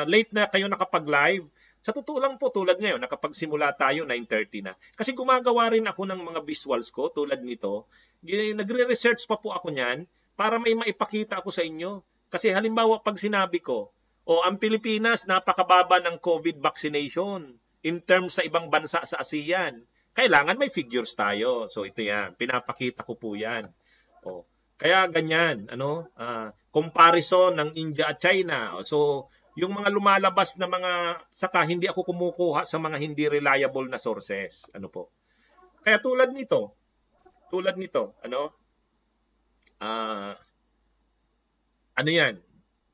late na kayo nakapag-live. Sa totoo lang po, tulad ngayon, nakapagsimula tayo, 9:30 na. Kasi gumagawa rin ako ng mga visuals ko, tulad nito. Nagre-research pa po ako niyan, para may maipakita ako sa inyo. Kasi halimbawa, pag sinabi ko, ang Pilipinas, napakababa ng COVID vaccination in terms sa ibang bansa sa ASEAN. Kailangan may figures tayo. So ito yan, pinapakita ko po yan. Kaya ganyan, comparison ng India at China. So yung mga lumalabas na saka hindi ako kumukuha sa mga hindi reliable na sources. Kaya tulad nito, yan?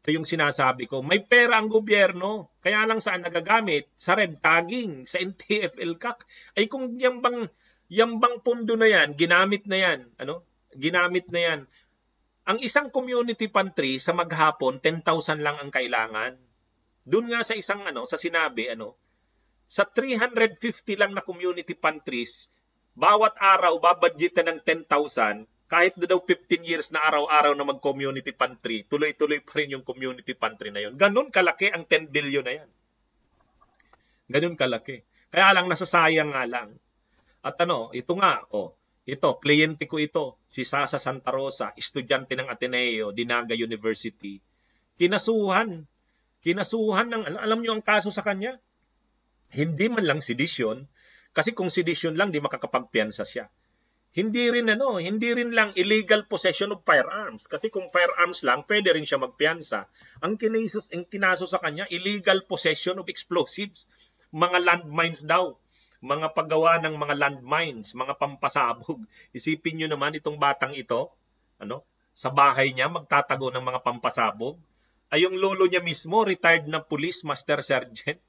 Ito yung sinasabi ko. May pera ang gobyerno. Kaya lang saan nagagamit? Sa red tagging, sa NTF-ELCAC. Ay kung yung bang pondo na yan, ginamit na yan. Ginamit na yan. Ang isang community pantry sa maghapon, 10,000 lang ang kailangan. Doon nga sa isang sa sinabi, sa 350 lang na community pantries, bawat araw babudgetan ng 10,000. Kahit daw 15 years na araw-araw na mag-community pantry, tuloy-tuloy pa rin yung community pantry na yun. Ganun kalaki ang 10 billion na yan. Ganun kalaki. Kaya lang nasasayang nga lang. At ito nga, ito, kliyente ko ito, si Sasa Santa Rosa, estudyante ng Ateneo, Dinaga University. Kinasuhan ng, alam nyo ang kaso sa kanya? Hindi man lang sedisyon, kasi kung sedisyon lang, di makakapagpiyansa siya. Hindi rin lang illegal possession of firearms. Kasi kung firearms lang, pwede rin siya magpiyansa. Ang kinaso sa kanya, illegal possession of explosives. Mga landmines daw. Mga paggawa ng mga landmines, mga pampasabog. Isipin nyo naman itong batang ito, sa bahay niya, magtatago ng mga pampasabog. Ay yung lolo niya mismo, retired na police, master sergeant.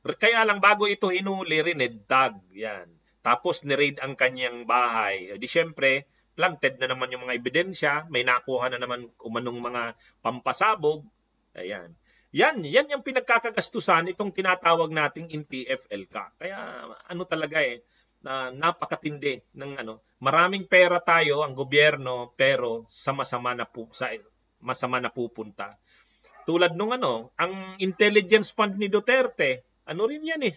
Kaya lang bago ito hinuli, rinedtag. Yan. Tapos ni-raid ang kanyang bahay. Di syempre, planted na naman yung mga ebidensya, may nakuha na naman umanong mga pampasabog. Ayan. Yan yung pinagkakagastusan itong tinatawag nating NTF-ELCAC. Kaya talaga na napakatindi ng ano. Maraming pera tayo ang gobyerno pero sa masama na pupunta. Tulad nung ano, ang intelligence fund ni Duterte, ano rin yan eh.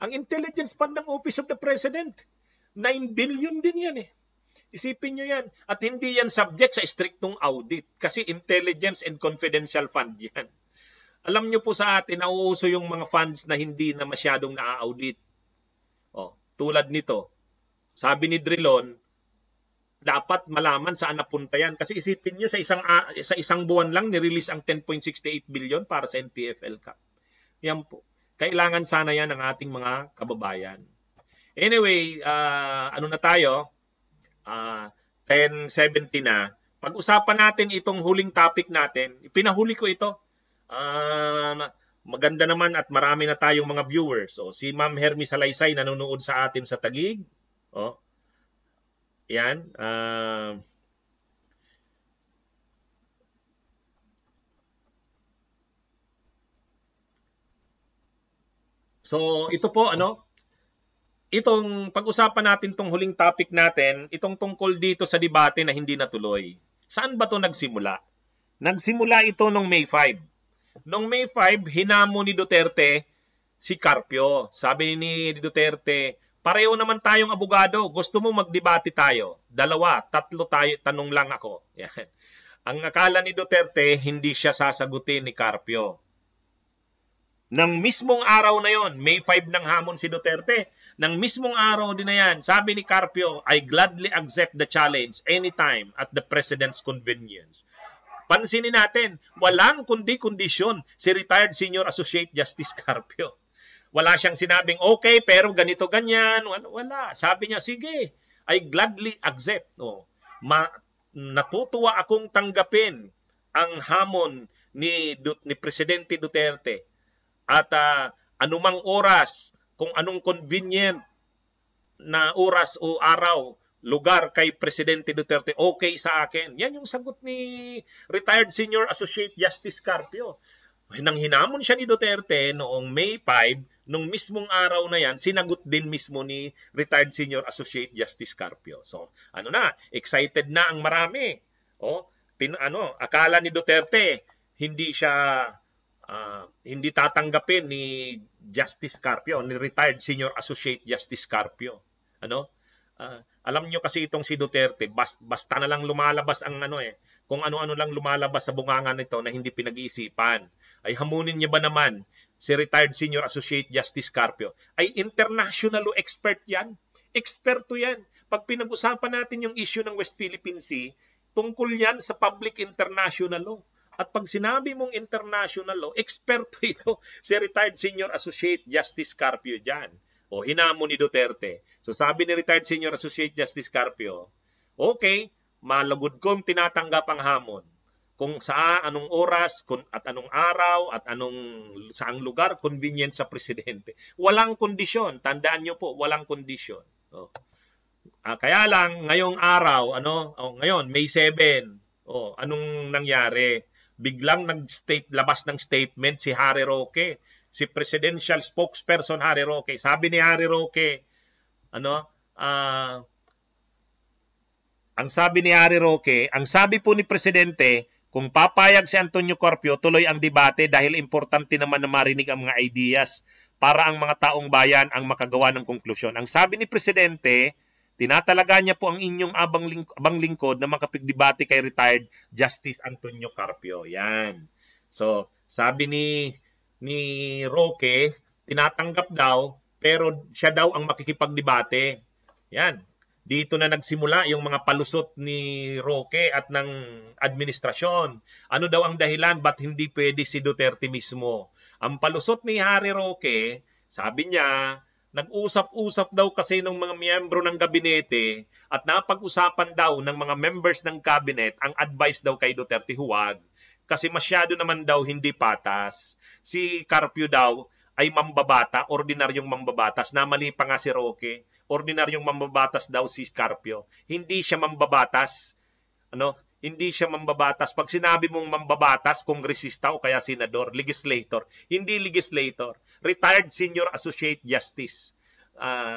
Ang intelligence fund ng Office of the President, 9 billion din yan eh. Isipin nyo yan. At hindi yan subject sa striktong audit kasi intelligence and confidential fund yan. Alam nyo po sa atin, nauuso yung mga funds na hindi na masyadong na-audit. Oh, tulad nito, sabi ni Drilon, dapat malaman saan napunta yan. Kasi isipin nyo, sa isang buwan lang, nirelease ang 10.68 billion para sa NTFL Cup. Yan po. Kailangan sana yan ng ating mga kababayan. Anyway, ano na tayo? 10:70 na. Pag-usapan natin itong huling topic natin. Pinahuli ko ito. Maganda naman at marami na tayong mga viewers. So, si Ma'am Hermi Salaysay nanonood sa atin sa Taguig. Oh. Yan. So, ito po, ano? Itong pag-usapan natin tong huling topic natin, itong tungkol dito sa debate na hindi natuloy. Saan ba to nagsimula? Nagsimula ito nung May 5. Noong May 5, hinamo ni Duterte si Carpio. Sabi ni Duterte, pareho naman tayong abogado. Gusto mo magdebate tayo? 2, 3 tayo, tanong lang ako. Yan. Ang akala ni Duterte, hindi siya sasagutin ni Carpio. Nang mismong araw na yon, May 5 nang hamon si Duterte, nang mismong araw din na yan, sabi ni Carpio, I gladly accept the challenge anytime at the President's convenience. Pansinin natin, walang kundi-kondisyon si retired Senior Associate Justice Carpio. Wala siyang sinabing, okay, pero ganito, ganyan. Wala. Sabi niya, sige, I gladly accept. Oh, natutuwa akong tanggapin ang hamon ni Presidente Duterte. At anumang oras, kung anong convenient na oras o araw, lugar kay Presidente Duterte, okay sa akin. Yan yung sagot ni retired Senior Associate Justice Carpio. Nang hinamon siya ni Duterte noong May 5, nung mismong araw na yan, sinagot din mismo ni retired Senior Associate Justice Carpio. So, ano na, excited na ang marami. Oh, akala ni Duterte, hindi tatanggapin ni Justice Carpio, ni retired Senior Associate Justice Carpio. Alam nyo kasi itong si Duterte, basta na lang lumalabas ang kung ano-ano lang lumalabas sa bunganga nito na hindi pinag-iisipan. Ay hamunin niya ba naman si retired Senior Associate Justice Carpio? Ay international law expert yan. Eksperto yan. Pag pinag-usapan natin yung issue ng West Philippine Sea, tungkol yan sa public international law. At pag sinabi mong international law, eksperto ito si retired Senior Associate Justice Carpio dyan. O hinamo ni Duterte. So sabi ni retired Senior Associate Justice Carpio, okay, malagod kong tinatanggap ang hamon. Kung anong oras, at anong araw, at saang lugar, convenient sa Presidente. Walang kondisyon. Tandaan nyo po, walang kondisyon. Kaya lang, ngayong araw, ngayon, May 7, anong nangyari? Biglang labas ng statement si Harry Roque, si presidential spokesperson Harry Roque. Sabi ni Harry Roque, ang sabi ni Harry Roque, ang sabi po ni Presidente, kung papayag si Antonio Carpio, tuloy ang debate dahil importante naman na marinig ang mga ideas para ang mga taong bayan ang makagawa ng konklusyon. Ang sabi ni Presidente, tinatalaga niya po ang inyong abang lingkod na makapigdebate kay retired Justice Antonio Carpio. Yan. So, sabi ni Roque, tinatanggap daw, pero siya daw ang makikipagdebate. Yan. Dito na nagsimula yung mga palusot ni Roque at ng administrasyon. Ano daw ang dahilan? Ba't hindi pwede si Duterte mismo? Ang palusot ni Harry Roque, sabi niya, nag-usap-usap daw kasi ng mga miyembro ng gabinete at napag-usapan daw ng mga members ng cabinet ang advice daw kay Duterte, huwag. Kasi masyado naman daw hindi patas. Si Carpio daw ay mambabata, ordinaryong mambabatas. Namali pa nga si Roque. Ordinaryong mambabatas daw si Carpio. Hindi siya mambabatas. Hindi siya mambabatas. Pag sinabi mong mambabatas, kongresista o kaya senador, legislator. Hindi legislator. Retired Senior Associate Justice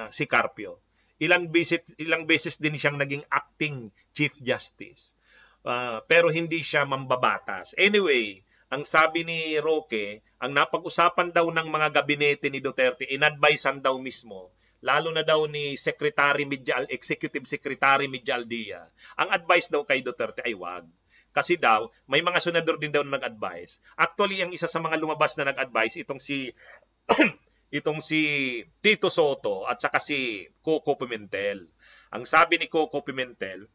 si Carpio. ilang beses din siyang naging acting Chief Justice. Pero hindi siya mambabatas. Anyway, ang sabi ni Roque, ang napag-usapan daw ng mga gabinete ni Duterte, inadvisean daw mismo, lalo na daw ni Executive Secretary Medialdia, ang advice daw kay Duterte ay wag. Kasi daw, may mga senador din daw na nag-advise. Actually, ang isa sa mga lumabas na nag-advise, itong si Tito Soto at saka si Coco Pimentel. Ang sabi ni Coco Pimentel,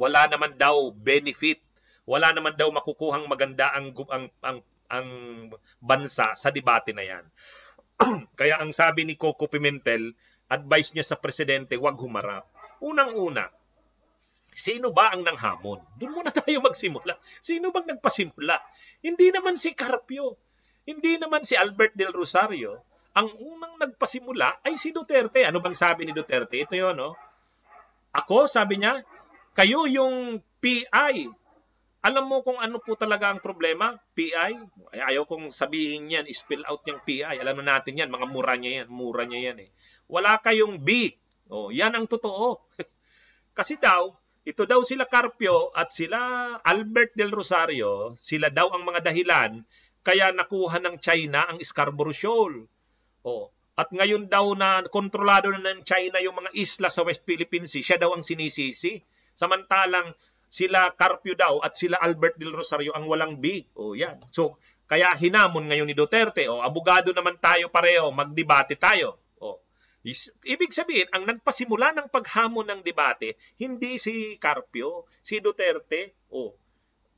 wala naman daw benefit, wala naman daw makukuhang maganda ang bansa sa debate na yan. Kaya ang sabi ni Coco Pimentel, advice niya sa presidente, wag humarap. Unang-una, sino ba ang nanghamon? Doon muna tayo magsimula. Sino bang nagpasimula? Hindi naman si Carpio. Hindi naman si Albert Del Rosario. Ang unang nagpasimula ay si Duterte. Ano bang sabi ni Duterte? Ito yun, no? Ako, sabi niya, kayo yung PI. Alam mo kung ano po talaga ang problema? PI? Ayaw kong sabihin yan, spell out yung PI. Alam na natin yan, mga mura niya yan eh. Wala kayong B. Oh, yan ang totoo. Kasi daw, ito daw sila Carpio at sila Albert Del Rosario, sila daw ang mga dahilan kaya nakuha ng China ang Scarborough Shoal. Oh, at ngayon daw na kontrolado na ng China yung mga isla sa West Philippine Sea, siya daw ang sinisisi. Samantalang sila Carpio daw at sila Albert Del Rosario ang walang B. Oh, yan. So, kaya hinamon ngayon ni Duterte, oh, abogado naman tayo pareho, magdebate tayo. Oh. Ibig sabihin, ang nagpasimula ng paghamon ng debate, hindi si Carpio, si Duterte. Oh.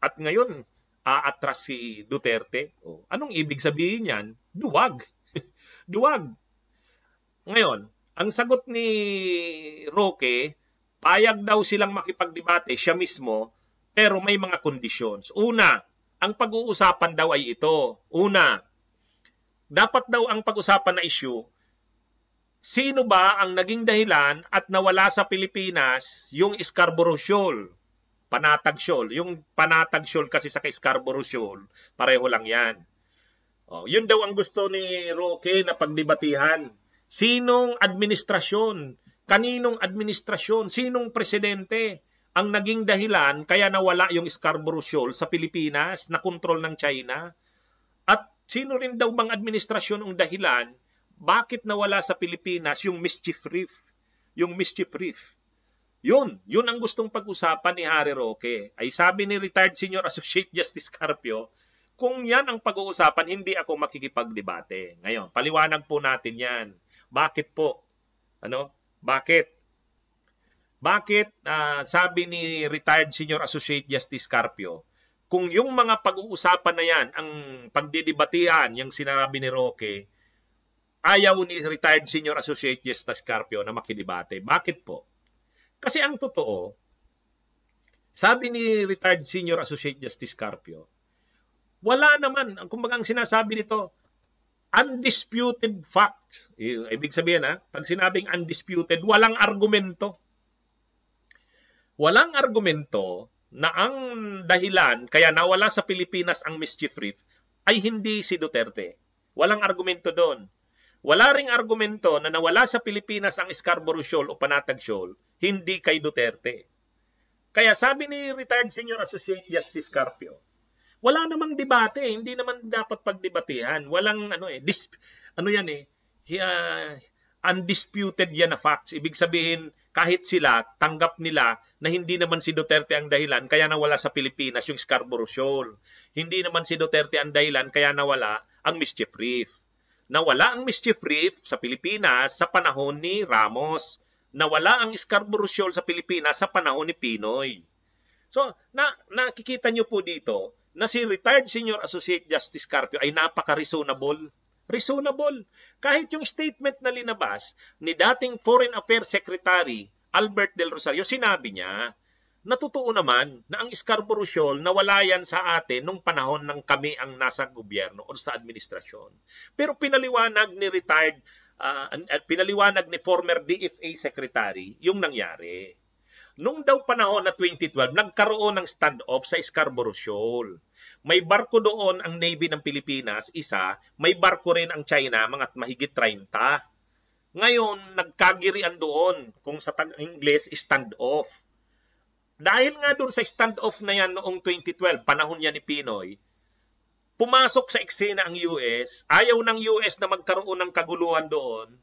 At ngayon, aatras si Duterte. Oh. Anong ibig sabihin yan? Duwag. Duwag. Ngayon, ang sagot ni Roque, payag daw silang makipagdebate, siya mismo, pero may mga conditions. Una, ang pag-uusapan daw ay ito. Una, dapat daw ang pag-usapan na issue, sino ba ang naging dahilan at nawala sa Pilipinas yung Scarborough Shoal? Panatag Shoal. Yung Panatag Shoal kasi sa Scarborough Shoal, pareho lang yan. Oh, yun daw ang gusto ni Roque na pagdebatihan. Sinong administrasyon? Kaninong administrasyon? Sinong presidente ang naging dahilan kaya nawala yung Scarborough Shoal sa Pilipinas na kontrol ng China? At sino rin daw bang administrasyon ang dahilan bakit nawala sa Pilipinas yung Mischief Reef? Yung Mischief Reef. Yun ang gustong pag-usapan ni Harry Roque. Ay sabi ni retired Senior Associate Justice Carpio, kung yan ang pag-uusapan, hindi ako makikipagdebate. Ngayon, paliwanag po natin yan. Bakit po? Ano? Bakit? Sabi ni retired Senior Associate Justice Carpio, kung yung mga pag-uusapan na yan, ang pagdidebatihan, yung sinabi ni Roque, ayaw ni retired Senior Associate Justice Carpio na makidebate. Bakit po? Kasi ang totoo, sabi ni retired Senior Associate Justice Carpio, wala naman, kumbaga ang sinasabi nito, undisputed fact. Ibig sabihin pag sinabing undisputed, walang argumento. Walang argumento na ang dahilan kaya nawala sa Pilipinas ang Mischief Reef ay hindi si Duterte. Walang argumento doon. Wala ring argumento na nawala sa Pilipinas ang Scarborough Shoal o Panatag Shoal, hindi kay Duterte. Kaya sabi ni retired Senior Associate Justice Carpio, wala namang debate, hindi naman dapat pagdebatehan. Walang undisputed yan na facts. Ibig sabihin, kahit sila, tanggap nila na hindi naman si Duterte ang dahilan kaya nawala sa Pilipinas yung Scarborough Shoal. Hindi naman si Duterte ang dahilan kaya nawala ang Mischief Reef. Nawala ang Mischief Reef sa Pilipinas sa panahon ni Ramos. Nawala ang Scarborough Shoal sa Pilipinas sa panahon ni Pinoy. So, nakikita nyo po dito na si retired Senior Associate Justice Carpio ay napaka-reasonable. Reasonable. Kahit yung statement na linabas ni dating Foreign Affairs Secretary Albert Del Rosario, sinabi niya, natotoo naman na ang Scarborough Shoal nawala yan sa atin nung panahon ng kami ang nasa gobyerno o sa administrasyon. Pero pinaliwanag ni former DFA Secretary yung nangyari. Nung daw panahon na 2012, nagkaroon ng standoff sa Scarborough Shoal. May barko doon ang Navy ng Pilipinas, isa. May barko rin ang China, mga mahigit 30. Ngayon, nagkagirian doon, kung sa Ingles, standoff. Dahil nga doon sa standoff na yan noong 2012, panahon niya ni Pinoy, pumasok sa eksena ang US, ayaw ng US na magkaroon ng kaguluhan doon,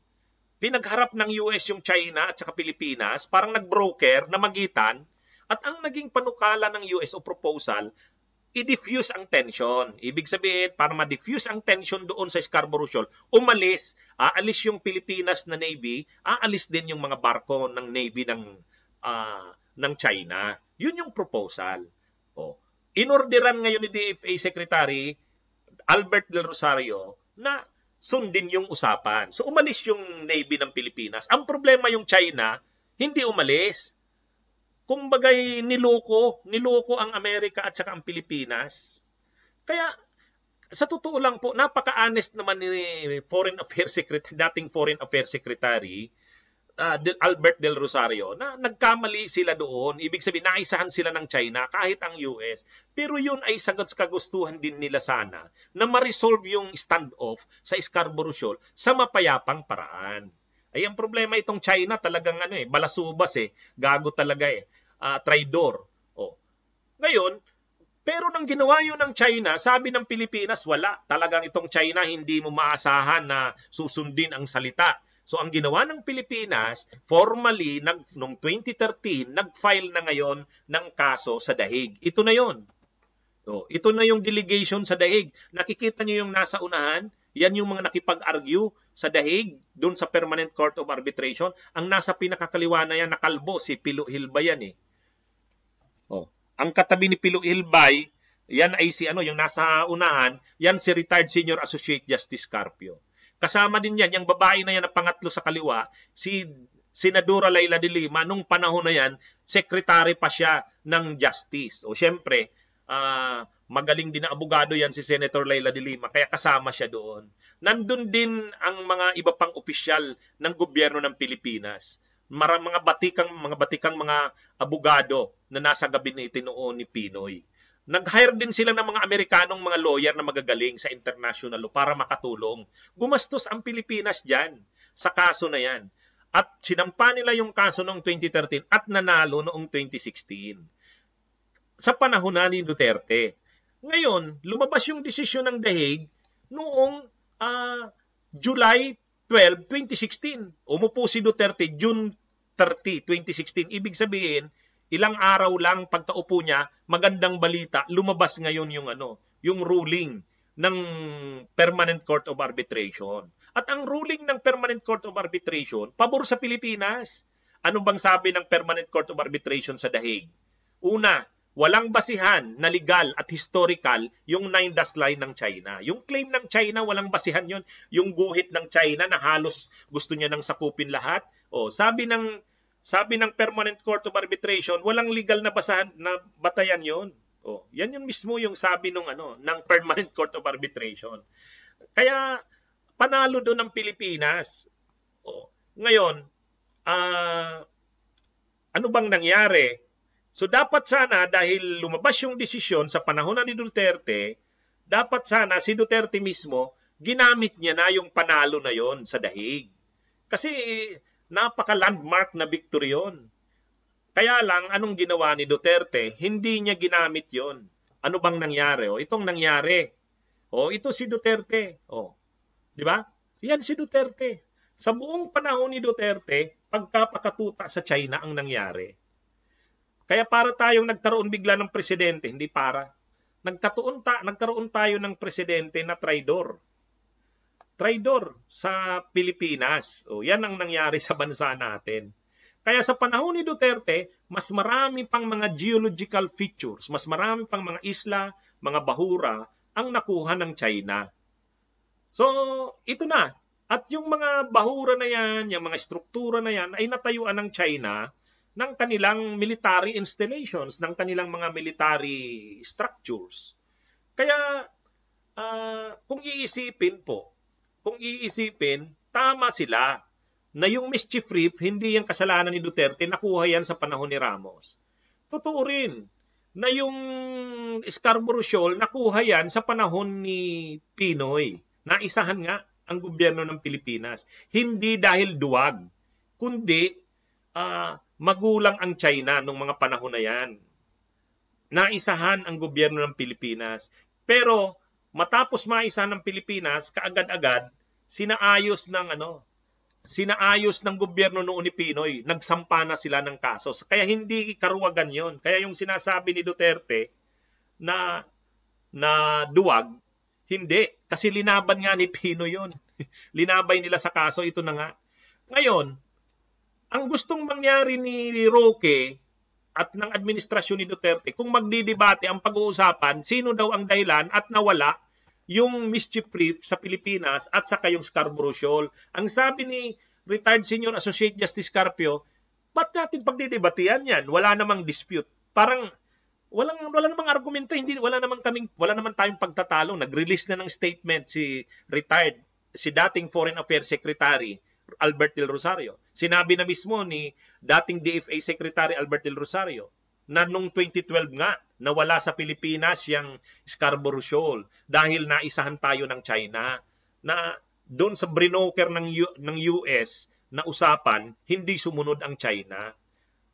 pinagharap ng US yung China at saka Pilipinas, parang nag-broker na magitan, at ang naging panukala ng US o proposal, i-diffuse ang tension. Ibig sabihin, para ma-diffuse ang tension doon sa Scarborough Shoal, aalis yung Pilipinas na Navy, aalis din yung mga barko ng Navy ng China. Yun yung proposal. Inorderan ngayon ni DFA Secretary Albert Del Rosario na sundin yung usapan. So umalis yung Navy ng Pilipinas. Ang problema yung China, hindi umalis. Kumbagay niloko ang Amerika at saka ang Pilipinas. Kaya sa totoo lang po, napaka-honest naman ni dating Foreign Affairs Secretary Albert Del Rosario na nagkamali sila doon. Ibig sabihin, naisahan sila ng China kahit ang US. Pero yun ay sagot sa kagustuhan din nila sana na ma-resolve yung standoff sa Scarborough Shoal sa mapayapang paraan. Ay, ang problema itong China talagang balasubas gago talaga traidor. Ngayon, pero nang ginawa yun ng China, sabi ng Pilipinas, wala. Talagang itong China hindi mo maasahan na susundin ang salita. So ang ginawa ng Pilipinas, formally, noong 2013, nag-file na ngayon ng kaso sa Dahig. Ito na yon. Ito na yung delegation sa Dahig. Nakikita niyo yung nasa unahan? Yan yung mga nakipag-argue sa Dahig, doon sa Permanent Court of Arbitration. Ang nasa pinakakaliwa na yan, nakalbo, si Pilo Hilbay yan . Ang katabi ni Pilo Hilbay, yan ay yung nasa unahan, yan si Retired Senior Associate Justice Carpio. Kasama din yan, yung babae na yan na pangatlo sa kaliwa, si Senadora Leila de Lima, nung panahon na yan, secretary pa siya ng Justice. Siyempre, magaling din na abogado yan si Senator Leila de Lima, kaya kasama siya doon. Nandun din ang mga iba pang opisyal ng gobyerno ng Pilipinas. Mga batikang mga abogado na nasa gabinete noon ni Pinoy. Nag-hire din sila ng mga Amerikanong mga lawyer na magagaling sa international law para makatulong. Gumastos ang Pilipinas dyan sa kaso na yan. At sinampa nila yung kaso noong 2013 at nanalo noong 2016. Sa panahon na ni Duterte. Ngayon, lumabas yung desisyon ng Dahig noong July 12, 2016. Umupo si Duterte June 30, 2016. Ibig sabihin, ilang araw lang pagkaupo niya, magandang balita, lumabas ngayon yung ruling ng Permanent Court of Arbitration. At ang ruling ng Permanent Court of Arbitration, pabor sa Pilipinas. Ano bang sabi ng Permanent Court of Arbitration sa Dahig? Una, walang basihan na legal at historical yung 9-dash line ng China. Yung claim ng China, walang basihan yon. Yung guhit ng China na halos gusto niya nang sakupin lahat. Sabi ng Permanent Court of Arbitration, walang legal na batayan yon. Yan yung mismo yung sabi ng Permanent Court of Arbitration. Kaya panalo doon ang Pilipinas. Ngayon, ano bang nangyari? So dapat sana, dahil lumabas yung desisyon sa panahon na ni Duterte, dapat sana si Duterte mismo, ginamit niya na yung panalo na yon sa Dahig. Kasi napaka-landmark na victory yon. Kaya lang, anong ginawa ni Duterte? Hindi niya ginamit yon. Ano bang nangyari? Itong nangyari. Ito si Duterte. Di ba? Yan si Duterte. Sa buong panahon ni Duterte, pagkapakatuta sa China ang nangyari. Kaya para tayong nagkaroon bigla ng presidente, hindi para. Nagkaroon tayo ng presidente na traidor. Traidor sa Pilipinas. Yan ang nangyari sa bansa natin. Kaya sa panahon ni Duterte, mas marami pang mga geological features, mas marami pang mga isla, mga bahura ang nakuha ng China. So, ito na. At yung mga bahura na yan, yung mga struktura na yan, ay natayuan ng China ng kanilang military installations, ng kanilang mga military structures. Kaya, kung iisipin, tama sila na yung mischief reef, hindi yung kasalanan ni Duterte, nakuha yan sa panahon ni Ramos. Totoo rin na yung Scarborough Shoal, nakuha yan sa panahon ni Pinoy. Naisahan nga. ang gobyerno ng Pilipinas. Hindi dahil duwag, kundi magulang ang China nung mga panahon na yan. Naisahan ang gobyerno ng Pilipinas. Pero matapos maisahan ng Pilipinas, kaagad-agad sinaayos ng gobyerno noon ni Pinoy. Nagsampa na sila ng kaso. Kaya hindi karuwagan yon. Kaya yung sinasabi ni Duterte na duwag, hindi. Kasi linaban nga ni Pinoy yun. Linabay nila sa kaso, ito na nga. Ngayon, ang gustong mangyari ni Roque at ng administrasyon ni Duterte, kung magdidebate ang pag-uusapan, sino daw ang dahilan at nawala yung mischief brief sa Pilipinas at saka yung Scarborough Shoal. Ang sabi ni retired Senior Associate Justice Carpio, ba't natin pagdidebatehan yan? Wala namang dispute. Parang wala namang argumento, wala naman tayong pagtatalo. Nag-release na ng statement si dating Foreign Affairs Secretary Albert Del Rosario. Sinabi na mismo ni dating DFA Secretary Albert Del Rosario na nung 2012 nga nawala sa Pilipinas yung Scarborough Shoal dahil naisahan tayo ng China, na doon sa brinoker ng US na usapan hindi sumunod ang China.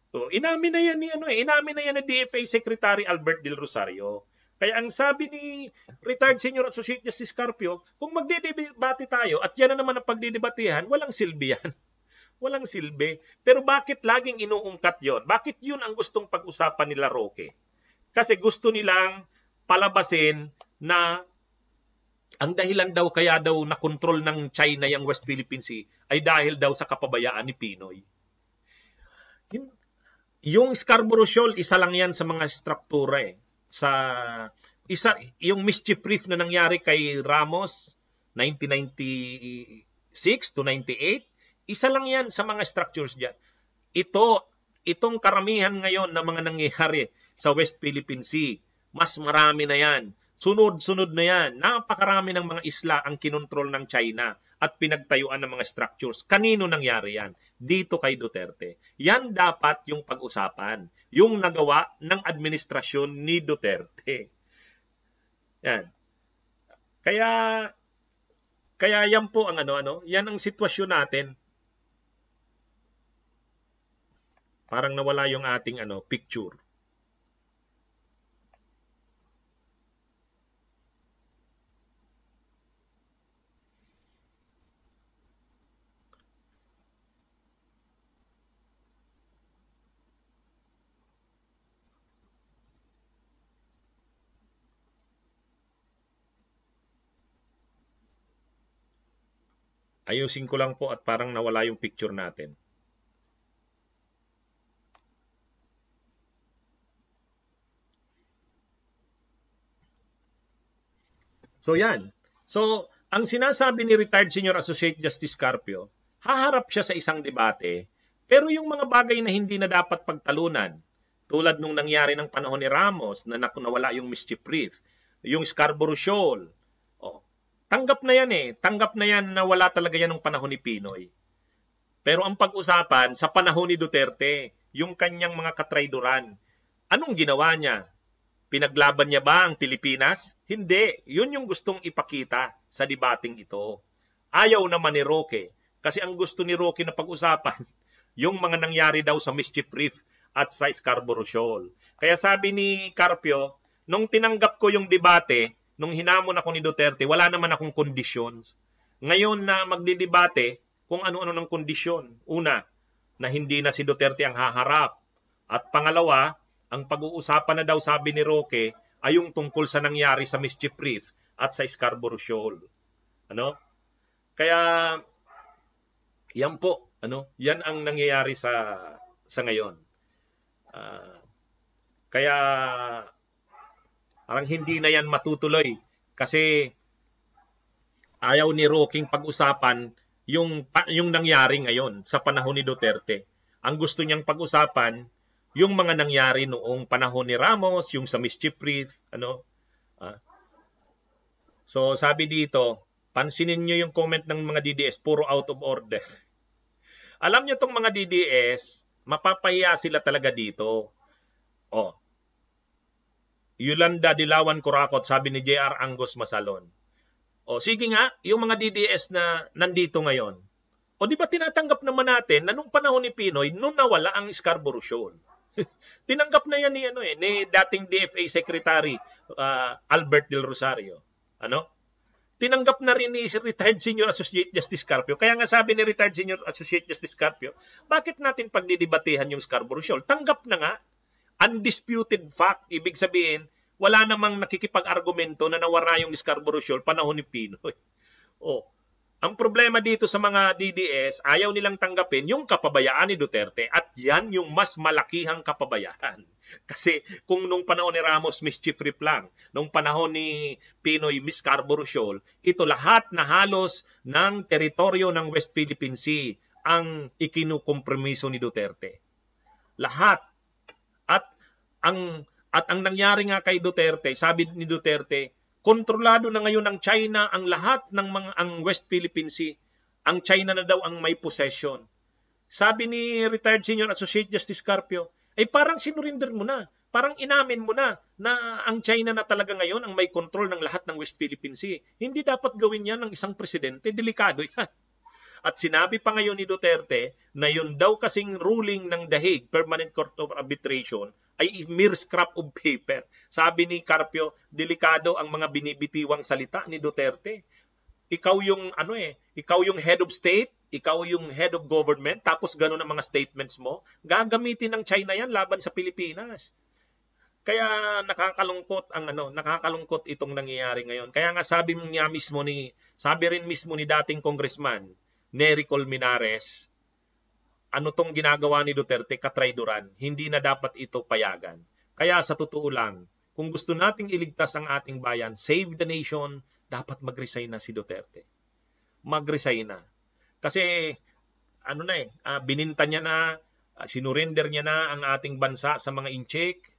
So, inamin na yan ni DFA Secretary Albert Del Rosario. Kaya ang sabi ni retired Senior Associate Justice Carpio, kung magdidebate tayo at yan na naman ang pagdidebatehan, walang silbi yan. Walang silbi. Pero bakit laging inuungkat yon? Bakit yun ang gustong pag-usapan nila Roque? Kasi gusto nilang palabasin na ang dahilan daw kaya daw nakontrol ng China yung West Philippine Sea ay dahil daw sa kapabayaan ni Pinoy. Yung Scarborough Shoal, isa lang yan sa mga struktura yung mischief brief na nangyari kay Ramos 1996 to 98, isa lang yan sa mga structures dyan. Itong karamihan ngayon na mga nangyayari sa West Philippine Sea, mas marami na yan. Sunod-sunod na yan. Napakarami ng mga isla ang kinontrol ng China at pinagtayuan ng mga structures. Kanino nangyari yan? Dito kay Duterte. Yan dapat yung pag-usapan. Yung nagawa ng administrasyon ni Duterte. Yan. Kaya yan po ang yan ang sitwasyon natin. Parang nawala yung ating picture. Ayusin ko lang po at parang nawala yung picture natin. So yan. So ang sinasabi ni retired Senior Associate Justice Carpio, haharap siya sa isang debate, pero yung mga bagay na hindi na dapat pagtalunan, tulad nung nangyari ng panahon ni Ramos na nawala yung mischief brief, yung Scarborough Shoal, tanggap na yan Tanggap na yan na wala talaga yan ng panahon ni Pinoy. Pero ang pag-usapan sa panahon ni Duterte, yung kanyang mga katrayduran, anong ginawa niya? Pinaglaban niya ba ang Pilipinas? Hindi. Yun yung gustong ipakita sa debating ito. Ayaw naman ni Roque. Kasi ang gusto ni Roque na pag-usapan, yung mga nangyari daw sa mischief brief at sa Scarborough Shoal. Kaya sabi ni Carpio, nung tinanggap ko yung debate, nung hinamon ako ni Duterte, wala naman akong conditions. Ngayon na magdidebate, kung ano-ano ng kondisyon. Una, na hindi na si Duterte ang haharap. At pangalawa, ang pag-uusapan na daw sabi ni Roque ay yung tungkol sa nangyari sa mischief brief at sa Scarborough Shoal. Kaya yan po, yan ang nangyayari sa ngayon. Kaya parang hindi na yan matutuloy kasi ayaw ni Roque pag-usapan yung nangyari ngayon sa panahon ni Duterte. Ang gusto niyang pag-usapan yung mga nangyari noong panahon ni Ramos, yung sa mischief brief, So sabi dito, pansinin niyo yung comment ng mga DDS, puro out of order. Alam niyo tong mga DDS, mapapahiya sila talaga dito. Yolanda Dilawan Kurakot, sabi ni JR Angus Masalon. O sige nga, yung mga DDS na nandito ngayon, o di ba tinatanggap naman natin na nung panahon ni Pinoy, nung nawala ang Scarborough Shoal. Tinanggap na yan ni dating DFA Secretary Albert Del Rosario. Ano? Tinanggap na rin ni Retired Senior Associate Justice Carpio. Kaya nga sabi ni Retired Senior Associate Justice Carpio, bakit natin pagdidebatehan yung Scarborough Shoal? Tanggap na nga. Undisputed fact. Ibig sabihin, wala namang nakikipag-argumento na nawala yung Scarborough Shoal panahon ni Pinoy. Oh, ang problema dito sa mga DDS, ayaw nilang tanggapin yung kapabayaan ni Duterte at yan yung mas malakihang kapabayaan. Kasi kung nung panahon ni Ramos, Miss Chief Rip lang, nung panahon ni Pinoy, Miss Scarborough Shoal, ito lahat na halos ng teritoryo ng West Philippine Sea ang ikinukompromiso ni Duterte. Lahat. At ang nangyari nga kay Duterte, sabi ni Duterte, kontrolado na ngayon ng China ang lahat ng ang West Philippine Sea. Ang China na daw ang may possession. Sabi ni Retired Senior Associate Justice Carpio, ay parang sinurinder mo na. Parang inamin mo na ang China na talaga ngayon ang may control ng lahat ng West Philippine Sea. Hindi dapat gawin yan ng isang presidente. Delikado yan. At sinabi pa ngayon ni Duterte na yun daw kasing ruling ng The Hague, Permanent Court of Arbitration, ay mere scrap of paper. Sabi ni Carpio, delikado ang mga binibitiwang salita ni Duterte. Ikaw yung head of state, ikaw yung head of government, tapos gano'n ang mga statements mo, gagamitin ng China yan laban sa Pilipinas. Kaya nakakalungkot itong nangyayari ngayon. Kaya nga sabi rin mismo ni dating congressman Nery Colmenares, ano tong ginagawa ni Duterte, katraidoran, hindi na dapat ito payagan. Kaya sa totoo lang, kung gusto nating iligtas ang ating bayan, save the nation, dapat mag-resign na si Duterte. Mag-resign na. Kasi, bininta niya na, sinurrender niya na ang ating bansa sa mga incheck.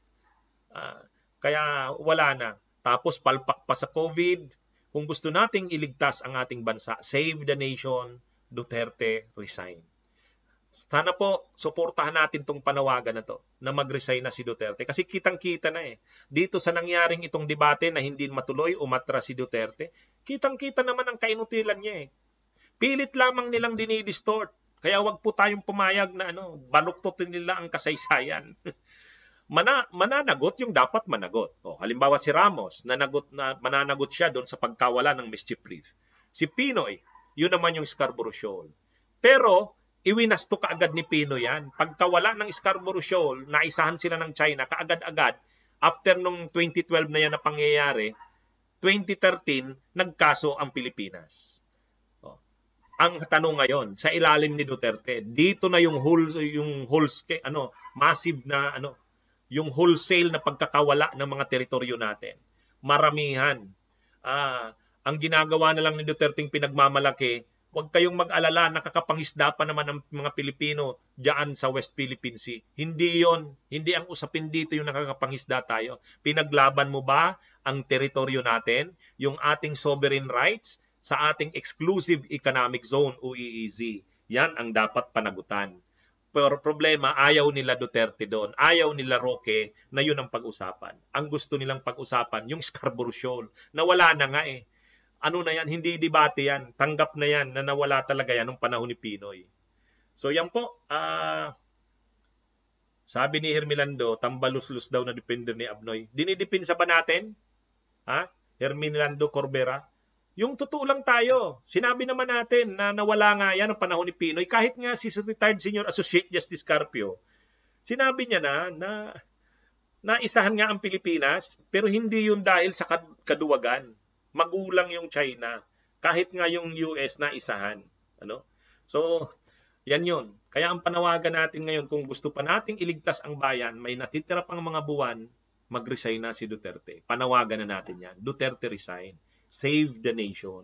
Kaya wala na. Tapos palpak pa sa COVID. Kung gusto nating iligtas ang ating bansa, save the nation, Duterte, resign. Sana po, suportahan natin tong panawagan na to, na mag-resign na si Duterte. Kasi kitang-kita na dito sa nangyaring itong debate na hindi matuloy, umatras si Duterte, kitang-kita naman ang kainutilan niya Pilit lamang nilang dinidistort. Kaya wag po tayong pumayag na baluktutin nila ang kasaysayan. Mananagot yung dapat managot. Halimbawa si Ramos, mananagot siya doon sa pagkawala ng mischief brief. Si Pinoy, yun naman yung Scarborough Shoal. Pero, iwinasto kaagad ni Pinoy yan. Pagkawala ng Scarborough Shoal, naisahan sila ng China kaagad-agad. After nung 2012 na yan na pangyayari, 2013, nagkaso ang Pilipinas. Ang tanong ngayon, sa ilalim ni Duterte, dito na yung massive na yung wholesale na pagkakawala ng mga teritoryo natin. Maramihan. Ang ginagawa na lang ni Duterte pinagmamalaki, huwag kayong mag-alala, nakakapangisda pa naman ng mga Pilipino diyan sa West Philippine Sea. Hindi ang usapin dito yung nakakapangisda tayo. Pinaglaban mo ba ang teritoryo natin, yung ating sovereign rights sa ating Exclusive Economic Zone o EEZ? Yan ang dapat panagutan. Pero problema, ayaw nila Duterte doon. Ayaw nila Roque na yun ang pag-usapan. Ang gusto nilang pag-usapan, yung Scarborough Shoal, na wala na nga Ano na yan? Hindi debate yan. Tanggap na yan na nawala talaga yan nung panahon ni Pinoy. So yan po. Sabi ni Hermelando, tambalus-lus daw na depender ni Abnoy. Dinidipinsa ba natin? Hermelando Corbera? Yung totoo lang tayo. Sinabi naman natin na nawala nga yan ang panahon ni Pinoy. Kahit nga si Retired Senior Associate Justice Carpio, sinabi niya na isahan nga ang Pilipinas, pero hindi yun dahil sa kaduwagan. Magulang yung China, kahit nga yung US na isahan. So, yan yun. Kaya ang panawagan natin ngayon, kung gusto pa nating iligtas ang bayan, may natitira pang mga buwan, mag-resign na si Duterte. Panawagan na natin yan. Duterte resign. Save the nation.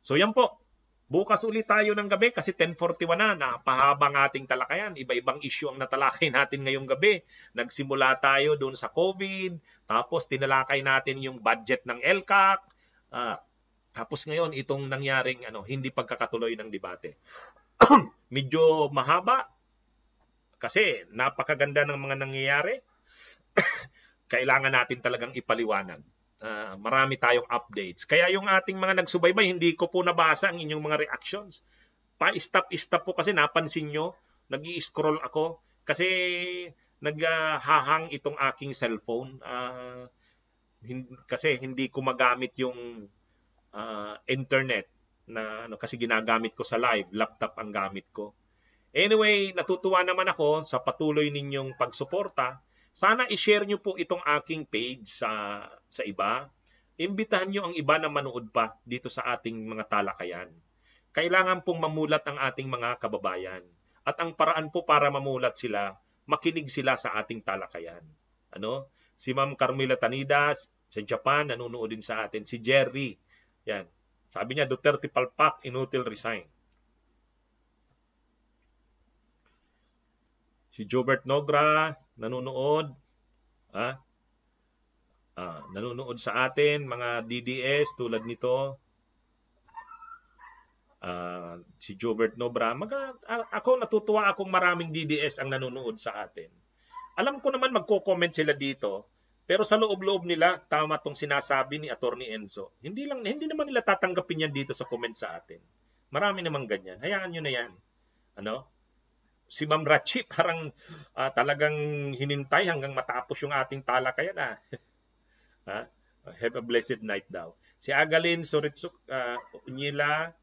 So yan po. Bukas ulit tayo ng gabi kasi 10:41 na. Napahabang ating talakayan. Iba-ibang issue ang natalakay natin ngayong gabi. Nagsimula tayo doon sa COVID. Tapos tinalakay natin yung budget ng LCAC. Tapos ngayon itong nangyaring hindi pagkakatuloy ng debate. Medyo mahaba. Kasi napakaganda ng mga nangyayari. Kailangan natin talagang ipaliwanag. marami tayong updates. Kaya yung ating mga nagsubaybay, hindi ko po nabasa ang inyong mga reactions. Pa-stop po kasi napansin nyo, nag-i-scroll ako kasi naghahang itong aking cellphone. Kasi hindi ko magamit yung internet na kasi ginagamit ko sa live, laptop ang gamit ko. Anyway, natutuwa naman ako sa patuloy ninyong pagsuporta. Sana i-share nyo po itong aking page sa iba. Imbitahan nyo ang iba na manood pa dito sa ating mga talakayan. Kailangan pong mamulat ang ating mga kababayan. At ang paraan po para mamulat sila, makinig sila sa ating talakayan. Si Ma'am Carmela Tanidas sa Japan, nanonood din sa atin. Si Jerry, yan. Sabi niya, Duterte palpak, inutil resign. Si Jobert Nogra, nanonood. Nanonood sa atin, mga DDS tulad nito. Si Jobert Nogra. Ako natutuwa akong maraming DDS ang nanonood sa atin. Alam ko naman magko-comment sila dito, pero sa loob-loob nila, tama tong sinasabi ni Attorney Enzo. Hindi naman nila tatanggapin yan dito sa comment sa atin. Marami naman ganyan. Hayaan nyo na yan. Si Ma'am Rachi parang talagang hinintay hanggang matapos yung ating talakayan. Have a blessed night daw. Si Agalin Suritsuk Unyila,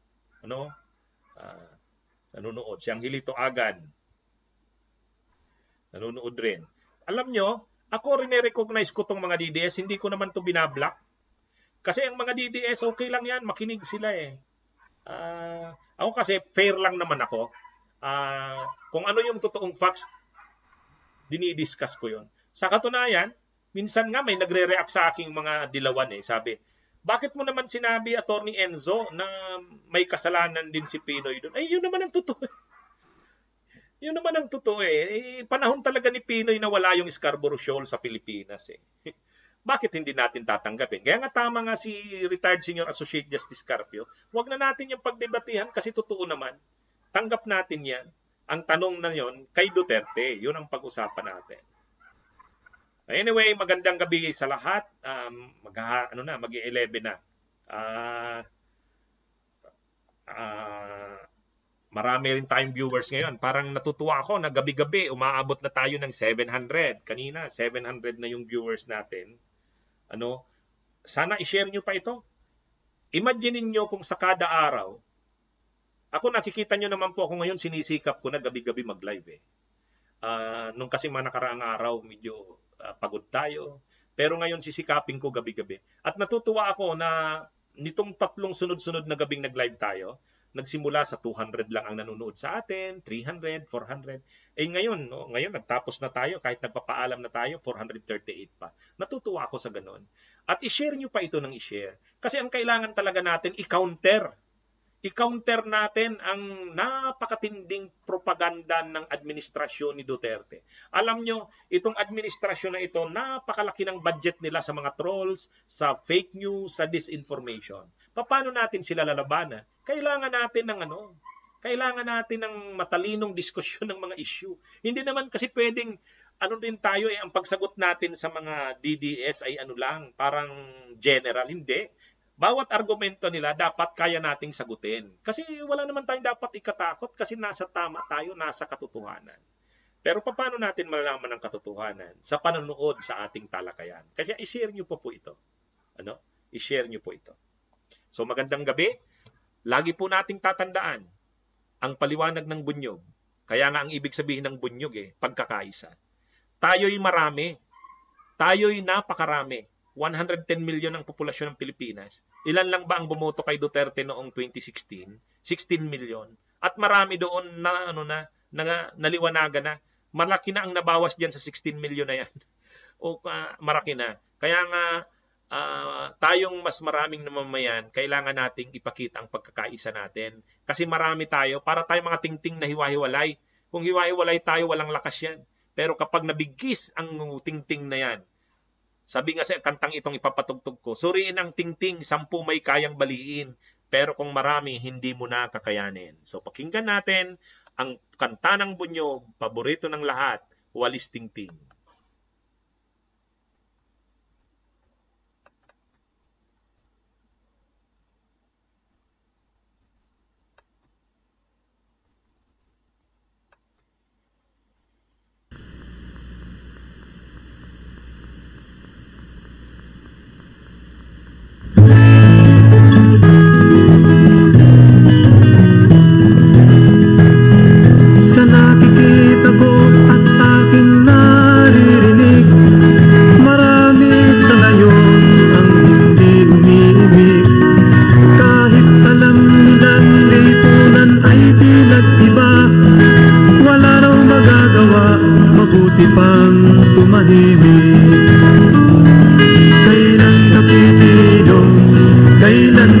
nanonood. Si Angelito Agan, nanonood rin. Alam nyo, ako rin recognize ko tong mga DDS, hindi ko naman to binablock. Kasi ang mga DDS, okay lang yan, makinig sila eh. Ako kasi, fair lang naman ako. Kung ano yung totoong facts, dinidiscuss ko yon. Sa katunayan, minsan nga may nagre-react sa aking mga dilawan eh. Sabi, bakit mo naman sinabi, Attorney Enzo, na may kasalanan din si Pinoy doon? Ay, yun naman ang totoo. Yun naman ang totoo eh. Panahon talaga ni Pinoy na wala yung Scarborough Shoal sa Pilipinas eh. Bakit hindi natin tatanggapin? Kaya nga tama nga si retired Senior Associate Justice Carpio, huwag na natin yung pagdebatihan kasi totoo naman. Tanggap natin yan. Ang tanong na yon kay Duterte, yun ang pag-usapan natin. Anyway, magandang gabi sa lahat. Mag-11 na. Marami rin tayong viewers ngayon. Parang natutuwa ako na gabi-gabi umaabot na tayo ng 700. Kanina, 700 na yung viewers natin. Sana i-share nyo pa ito. Imagine niyo kung sa kada araw, ako nakikita nyo naman po ako ngayon, sinisikap ko na gabi-gabi mag-live eh. Nung kasi mga nakaraang araw, medyo pagod tayo. Pero ngayon sisikapin ko gabi-gabi. At natutuwa ako na nitong 3 sunod-sunod na gabing nag-live tayo, nagsimula sa 200 lang ang nanonood sa atin, 300, 400. Ngayon, ngayon nagtapos na tayo, kahit nagpapaalam na tayo, 438 pa. Natutuwa ako sa ganun. At i-share nyo pa ito ng i-share. Kasi ang kailangan talaga natin, i-counter natin ang napakatinding propaganda ng administrasyon ni Duterte. Alam nyo, itong administrasyon na ito, napakalaki ng budget nila sa mga trolls, sa fake news, sa disinformation. Paano natin sila lalabanan? Kailangan natin ng matalinong diskusyon ng mga issue. Hindi naman kasi pwedeng din tayo ang pagsagot natin sa mga DDS ay parang general. Hindi. Bawat argumento nila dapat kaya nating sagutin. Kasi wala naman tayong dapat ikatakot kasi nasa tama tayo, nasa katotohanan. Pero paano natin malalaman ang katotohanan? Sa panonood sa ating talakayan. Kaya i-share nyo po ito. I-share nyo po ito. So magandang gabi. Lagi po nating tatandaan ang paliwanag ng bunyog. Kaya nga ang ibig sabihin ng bunyog pagkakaisa. Tayo'y marami. Tayo'y napakarami. 110 million ang populasyon ng Pilipinas. Ilan lang ba ang bumoto kay Duterte noong 2016? 16 million. At marami doon na naliwanagan na. Malaki na ang nabawas diyan sa 16 million na yan. Maraki na. Kaya nga tayong mas maraming namamayan, kailangan nating ipakita ang pagkakaisa natin. Kasi marami tayo, para tayo mga tingting na hiwa-hiwalay. Kung hiwa-hiwalay tayo, walang lakas yan. Pero kapag nabigkis ang tingting na yan, sabi nga sa kantang itong ipapatugtog ko, suriin ang tingting, 10 may kayang baliin, pero kung marami, hindi mo na kakayanin. So pakinggan natin ang kanta ng bunyog, paborito ng lahat, Walis Tingting.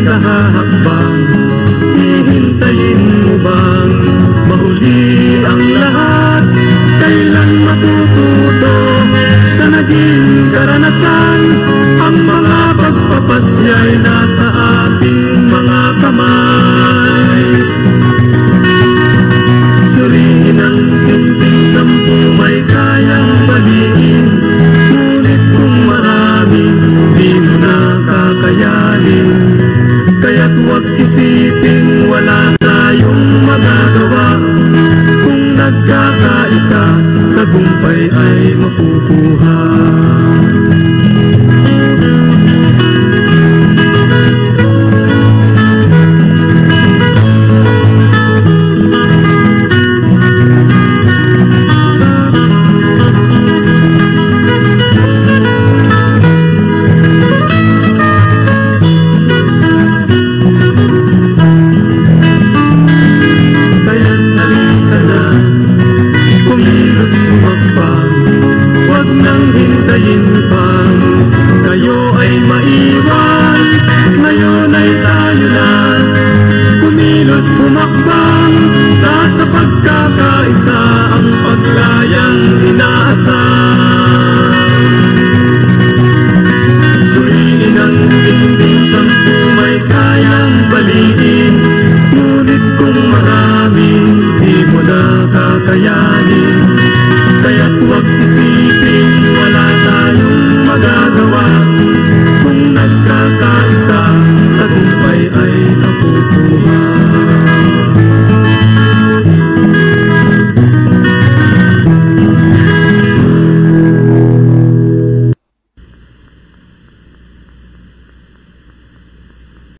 kahahakbang, hihintayin mo bang mahuli ang lahat? Kailan matututo sa naging karanasan? Ang mga pagpapasya'y nasa ating mga kamay. Suriin ang tinting, sampu may kayang baliin, ngunit kung marami, di mo na kakayanin. Kaya't huwag isiping wala tayong magagawa kung nagkakaisa.